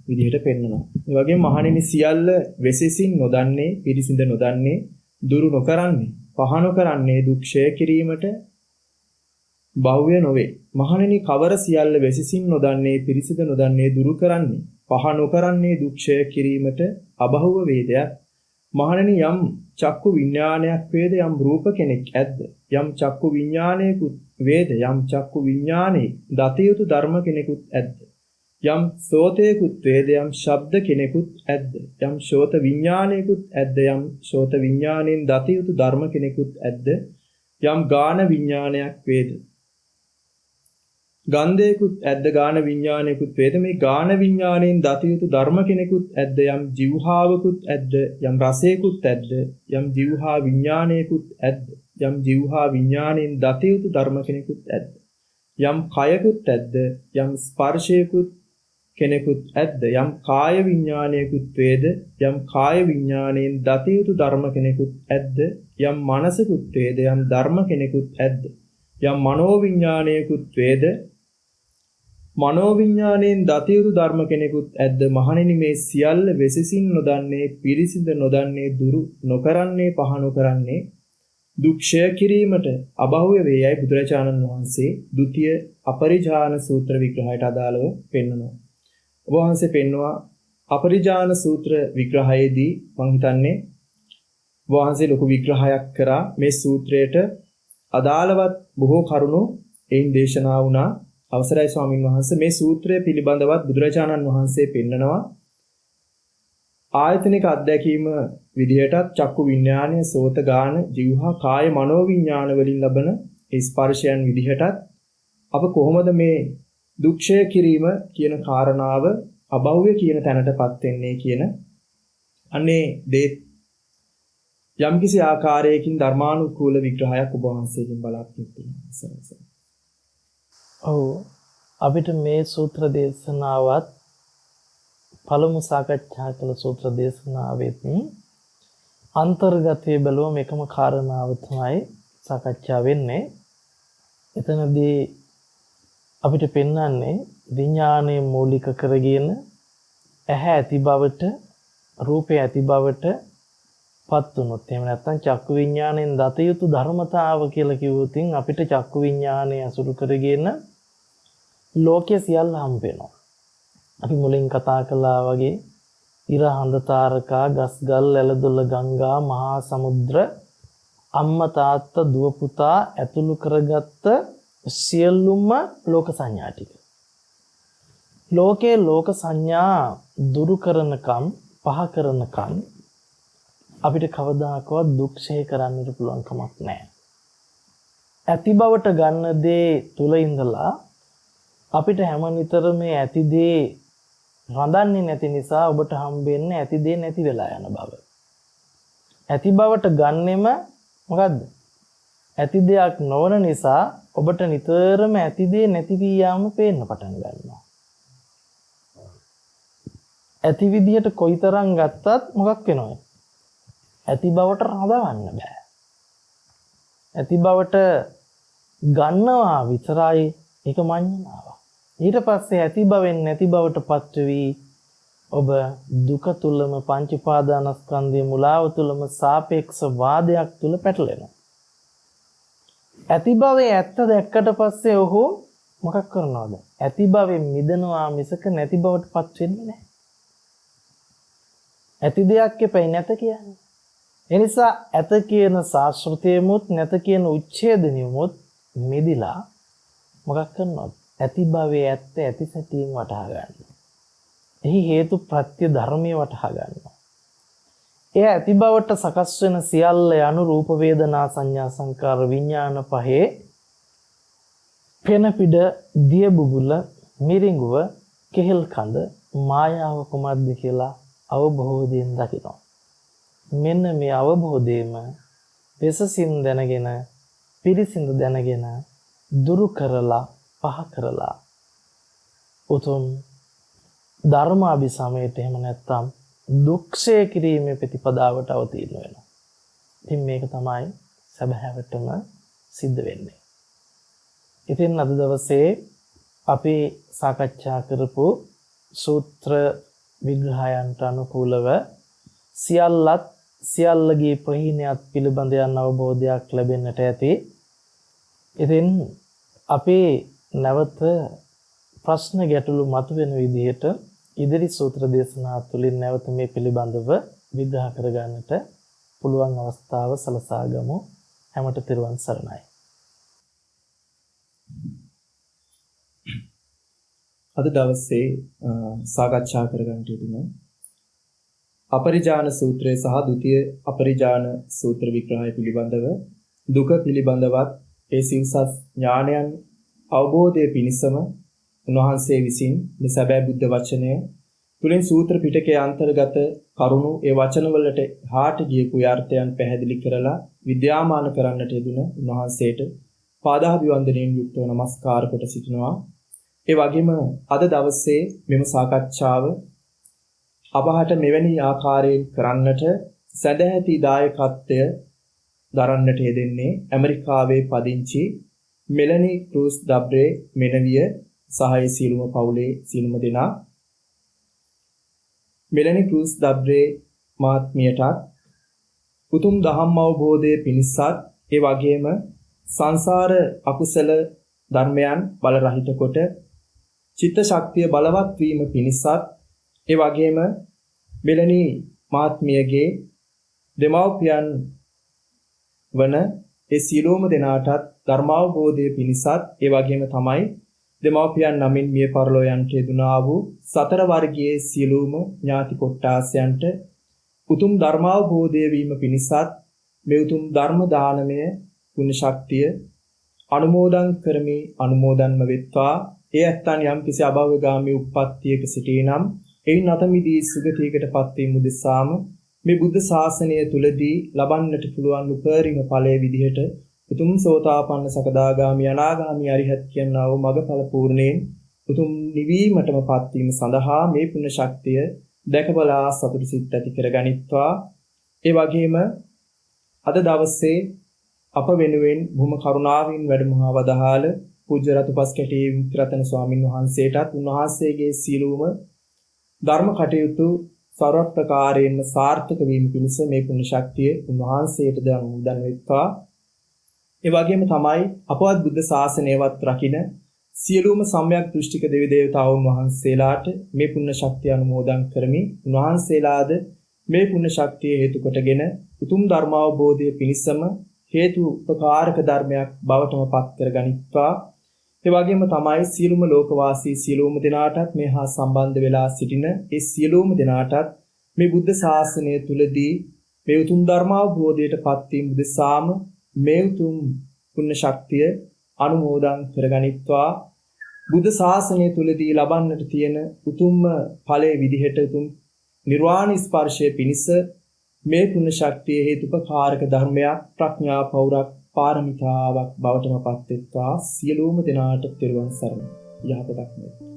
විදිහට පෙන්වනවා. ඒ වගේම මහණෙනි සියල්ල වෙසෙසින් නොදන්නේ, පිරිසිඳ නොදන්නේ, දුරු නොකරන්නේ, පහ නොකරන්නේ දුක් ක්ෂය කිරීමට බහුය නොවේ. මහණෙනි කවර සියල්ල වෙසෙසින් නොදන්නේ, පිරිසිඳ නොදන්නේ, දුරු කරන්නේ, පහ නොකරන්නේ දුක් ක්ෂය කිරීමට අබහුව වේදයක්. මහණෙනි යම් චක්කු විඥානයක් වේද යම් රූප කෙනෙක් ඇද්ද යම් චක්කු විඥානයකුත් වේද යම් චක්කු විඥානේ දතියුතු ධර්ම කෙනෙකුත් ඇද්ද යම් සෝතේකුත් වේද යම් ශබ්ද කෙනෙකුත් ඇද්ද යම් ශෝත විඥානයකුත් ඇද්ද යම් ශෝත විඥාණයෙන් දතියුතු ධර්ම කෙනෙකුත් ඇද්ද යම් ගාන විඥානයක් වේද ගන්ධයකුත් ඇද්ද ගාන විඥානයකුත් වේද මේ ගාන විඥාණයෙන් දතියුතු ධර්ම කෙනෙකුත් ඇද්ද යම් ජීවහාවකුත් ඇද්ද යම් රසයකුත් ඇද්ද යම් ජීවහා විඥානයකුත් ඇද්ද යම් ජීවහා විඥාණයෙන් දතියුතු ධර්ම කෙනෙකුත් ඇද්ද යම් කයකුත් ඇද්ද යම් ස්පර්ශයකුත් කෙනෙකුත් ඇද්ද යම් කාය විඥානයකුත් වේද යම් කාය විඥාණයෙන් දතියුතු ධර්ම කෙනෙකුත් ඇද්ද යම් මනසකුත් වේද යම් ධර්ම කෙනෙකුත් ඇද්ද යම් මනෝ විඥානයකුත් වේද මනෝ විඥාණයෙන් දතියුතු ධර්ම කෙනෙකුත් ඇද්ද මහණෙනි මේ සියල්ල වෙසසින් නොදන්නේ පිරිසිඳ නොදන්නේ දුරු නොකරන්නේ පහ නොකරන්නේ දුක් ක්ෂය කිරීමට අබහුව වේයයි බුදුරජාණන් වහන්සේ ဒုတိ ය අපරිජාන සූත්‍ර විග්‍රහයට අදාළව පෙන්වනවා. ඔබ වහන්සේ පෙන්වුවා අපරිජාන සූත්‍ර විග්‍රහයේදී මම හිතන්නේ ඔබ වහන්සේ ලොකු විග්‍රහයක් කරා මේ සූත්‍රයට අදාළවත් බොහෝ කරුණු එයින් දේශනා වුණා. අවසරයි ස්වාමින් වහන්සේ මේ සූත්‍රය පිළිබඳවත් බුදුරජාණන් වහන්සේ පෙන්නනවා ආයතනික අත්දැකීම විදිහටත් චක්කු විඥානය, සෝත ගාන, જીවහා, කාය, මනෝ විඥාන වලින් ලබන ස්පර්ශයන් විදිහටත් අප කොහොමද මේ දුක්ෂය කිරීම කියන කාරණාව අභව්‍ය කියන තැනටපත් වෙන්නේ කියන අනේ දේ යම්කිසි ආකාරයකින් ධර්මානුකූල විග්‍රහයක් ඔබ වහන්සේගෙන් බලාපොරොත්තු වෙනවා. ඔව් අපිට මේ සූත්‍ර දේශනාවත් පළමු සාකච්ඡා කළ සූත්‍ර දේශනාවෙත් අන්තර්ගතයේ බැලුවම එකම කාරණාව තමයි සාකච්ඡා වෙන්නේ. එතනදී අපිට පෙන්වන්නේ විඥානය මූලික කරගෙන ඇහැ ඇති බවට, රූපය ඇති බවට පත් වුණොත් එහෙම නැත්නම් චක්කු විඥාණයෙන් දත යුතු ධර්මතාව කියලා කිව්වොත් අපිට චක්කු විඥාණය අසුරු කරගෙන ලෝකයේ සියල්ල හම්බ වෙනවා. අපි මුලින් කතා කළා වගේ ඉර හඳ තාරකා ගස් ගල් ඇලදොල ගංගා මහා සමුද්‍ර අම්මා තාත්තා දුව පුතා ඇතුළු කරගත්ත සියලුම ලෝක සංඥා ටික. ලෝකේ ලෝක සංඥා දුරු කරනකම් පහ කරනකම් අපිට කවදාකවත් දුක්ෂය කරන්නට පුළුවන් කමක් නැහැ. ඇති බවට ගන්න දේ තුල ඉඳලා අපිට හැම නිතර මේ ඇති දේ රඳන්නේ නැති නිසා ඔබට හම්බෙන්නේ ඇති දේ නැති වෙලා යන බව. ඇති බවට ගන්නෙම මොකද්ද? ඇති දෙයක් නොවන නිසා ඔබට නිතරම ඇති දේ නැති වී යාම පේන්න පටන් ගන්නවා. ඇති විදියට කොයිතරම් ගත්තත් මොකක් වෙනවද? ඇති බවට රඳවන්න බෑ. ඇති බවට ගන්නවා විතරයි ඒක මඤ්ඤණාවක්. ඊට පස්සේ ඇති බවෙන් නැති බවට පත් වී ඔබ දුක තුලම පංච උපාදානස්කන්ධයේ මුලාව තුලම සාපේක්ෂ වාදයක් තුල පැටලෙනවා. ඇති බවේ ඇත්ත දැක්කට පස්සේ ඔහු මොකක් කරනවද? ඇති බවෙන් මිදෙනවා මිසක නැති බවට පත් වෙන්නේ නැහැ. ඇති දෙයක් එපයි නැත කියන්නේ. ඒ නිසා ඇත කියන සාස්ෘතයමුත් නැත කියන උච්ඡේදනියමුත් මිදිලා මොකක් කරනවද? ඇති භවයේ ඇත්ත ඇති සැටියෙන් වටහා ගන්නවා. එහි හේතු ප්‍රත්‍ය ධර්මයේ වටහා ගන්නවා. එය ඇති බවට සකස් වෙන සියල්ල යනු රූප වේදනා සංඥා සංකාර විඥාන පහේ පෙන පිඩ දිය බුබුල මිරිඟුව කෙහෙල් කඳ මායාව කුමක්ද කියලා අවබෝධයෙන් දකිනවා. මෙන්න මේ අවබෝධයම වෙසසින් දැනගෙන පිරිසිඳ දැනගෙන දුරු කරලා පහ කරලා උතුම් ධර්මාභිසමයට එහෙම නැත්නම් දුක්ෂය කිරීමේ ප්‍රතිපදාවට අවතීර්ණ වෙනවා. ඉතින් මේක තමයි සැබෑවටම සිද්ධ වෙන්නේ. ඉතින් අද දවසේ අපි සාකච්ඡා කරපු සූත්‍ර විග්‍රහයන්ට අනුකූලව සියල්ලගේ ප්‍රහීනයත් පිළිබඳ යන අවබෝධයක් ලැබෙන්නට ඇති. ඉතින් අපි නැවත ප්‍රශ්න ගැටලු මතුවෙන විදිහට ඉදිරි සූත්‍ර දේශනා තුළින් නැවත මේ පිළිබඳව විග්‍රහ කරගන්නට පුළුවන් අවස්ථාව සලසා ගමු. හැමට තෙරුවන් සරණයි. අද දවසේ සාකච්ඡා කරගන්න යෙදුන අපරිජාන සූත්‍රය සහ ဒုတိ ය අපරිජාන සූත්‍ර විග්‍රහය පිළිබඳව දුක පිළිබඳවත් ඒ සිව්සත් ඥානයන් අවබෝධයේ පිණිසම උන්වහන්සේ විසින් මේ සැබෑ බුද්ධ වචනය තුලින් සූත්‍ර පිටකයේ අන්තර්ගත කරුණු ඒ වචනවලට හාට ගියපු අර්ථයන් පැහැදිලි කරලා විද්‍යාමාන කරන්නට යෙදුන උන්වහන්සේට පාදාභිවන්දනයෙන් යුක්තව නමස්කාර කොට සිටිනවා. ඒ වගේම අද දවසේ මෙම සාකච්ඡාව අපහට මෙවැනි ආකාරයෙන් කරන්නට සැදැහැති දායකත්වය දරන්නට යෙදෙන්නේ ඇමරිකාවේ පදිංචි මෙලනි ක්‍රූස් ඩබ්‍රේ මෙනවිය සහ ඒ සියලුම පවුලේ සියලුම දෙනා. මෙලනි ක්‍රූස් ඩබ්‍රේ මාත්මියටත් උතුම් දහම් අවබෝධයේ පිණිසත් ඒ වගේම සංසාර අකුසල ධර්මයන් බල රහිත කොට චිත්ත ශක්තිය බලවත් වීම පිණිසත් ඒ වගේම මෙලනි මාත්මියගේ දෙමව්පියන් වන ඒ සියලුම දෙනාටත් ධර්මාවබෝධයේ පිණිසත් ඒ වගේම තමයි දෙමව්පියන් නමින් මිය පරලෝ යන්ට යෙදුනා වූ සතර වර්ගයේ සියලුම ඥාති කොට්ටාසයන්ට උතුම් ධර්මාවබෝධය වීම පිණිසත් මේ උතුම් ධර්ම දානමය පුණ්‍ය ශක්තිය අනුමෝදන් කරමි අනුමෝදන්ම වෙත්වා. ඒ ඇත්තන් යම් කිසි අභවගාමී උප්පත්තියක සිටිනම් එයින් අත මිදී සුගතියකටපත් වීම උදෙසාම මේ බුද්ධ ශාසනය තුලදී ලබන්නට පුළුවන් උපරිම ඵලයේ විදිහට උතුම් සෝතාපන්න සකදාගාමී අනාගාමී අරිහත් කියනා වූ මගඵල පූර්ණයෙන් උතුම් නිවීමටමපත් වීම සඳහා මේ පුණ්‍ය ශක්තිය දැකබලා සතුටු සිත් ඇති කරගනිත්වා. ඒ වගේම අද දවසේ අප වෙනුවෙන් බොහොම කරුණාවෙන් වැඩමවා වදාළ පූජ්‍ය රතුපස්කැටි වික්‍රතන ස්වාමින් වහන්සේටත් උන්වහන්සේගේ සීලූම ධර්ම කටයුතු සර්ව ප්‍රකාරයෙන්ම සාර්ථක වීම පිණිස මේ පුණ්‍ය ශක්තිය උන්වහන්සේටද අනුමෝදන් වෙත්වා. ඒ වගේම තමයි අපවත් බුද්ධ ශාසනයවත් රකින්න සියලුම සම්‍යක් දෘෂ්ටික දෙවි දේවතාවුන් වහන්සේලාට මේ පුණ්‍ය ශක්තිය අනුමෝදන් කරමි. උන්වහන්සේලාද මේ පුණ්‍ය ශක්තිය හේතු කොටගෙන උතුම් ධර්මාවබෝධය පිණිසම හේතු උපකාරක ධර්මයක් බවටම පත් කරගනිත්වා. ඒ වගේම තමයි සියලුම ලෝකවාසී සියලුම දෙනාටත් මේ හා සම්බන්ධ වෙලා සිටින ඒ සියලුම දෙනාටත් මේ බුද්ධ ශාසනය තුලදී මේ උතුම් ධර්මාවබෝධයට පත් වීම උදෙසාම මේ උතුම් පුණ්‍ය ශක්තිය අනුමෝදන් කරගනිත්වා. බුද්ධ ශාසනය තුලදී ලබන්නට තියෙන උතුම්ම ඵලයේ විදිහට උතුම් නිර්වාණ ස්පර්ශයේ පිණිස මේ පුණ්‍ය ශක්තිය හේතුපකාරක ධර්මයක් ප්‍රඥා පෞරක් පාරමිතාවක් බවටම පත් වෙත්වා. සියලුම දෙනාට තෙරුවන් සරණයි. යහපතක් වේ.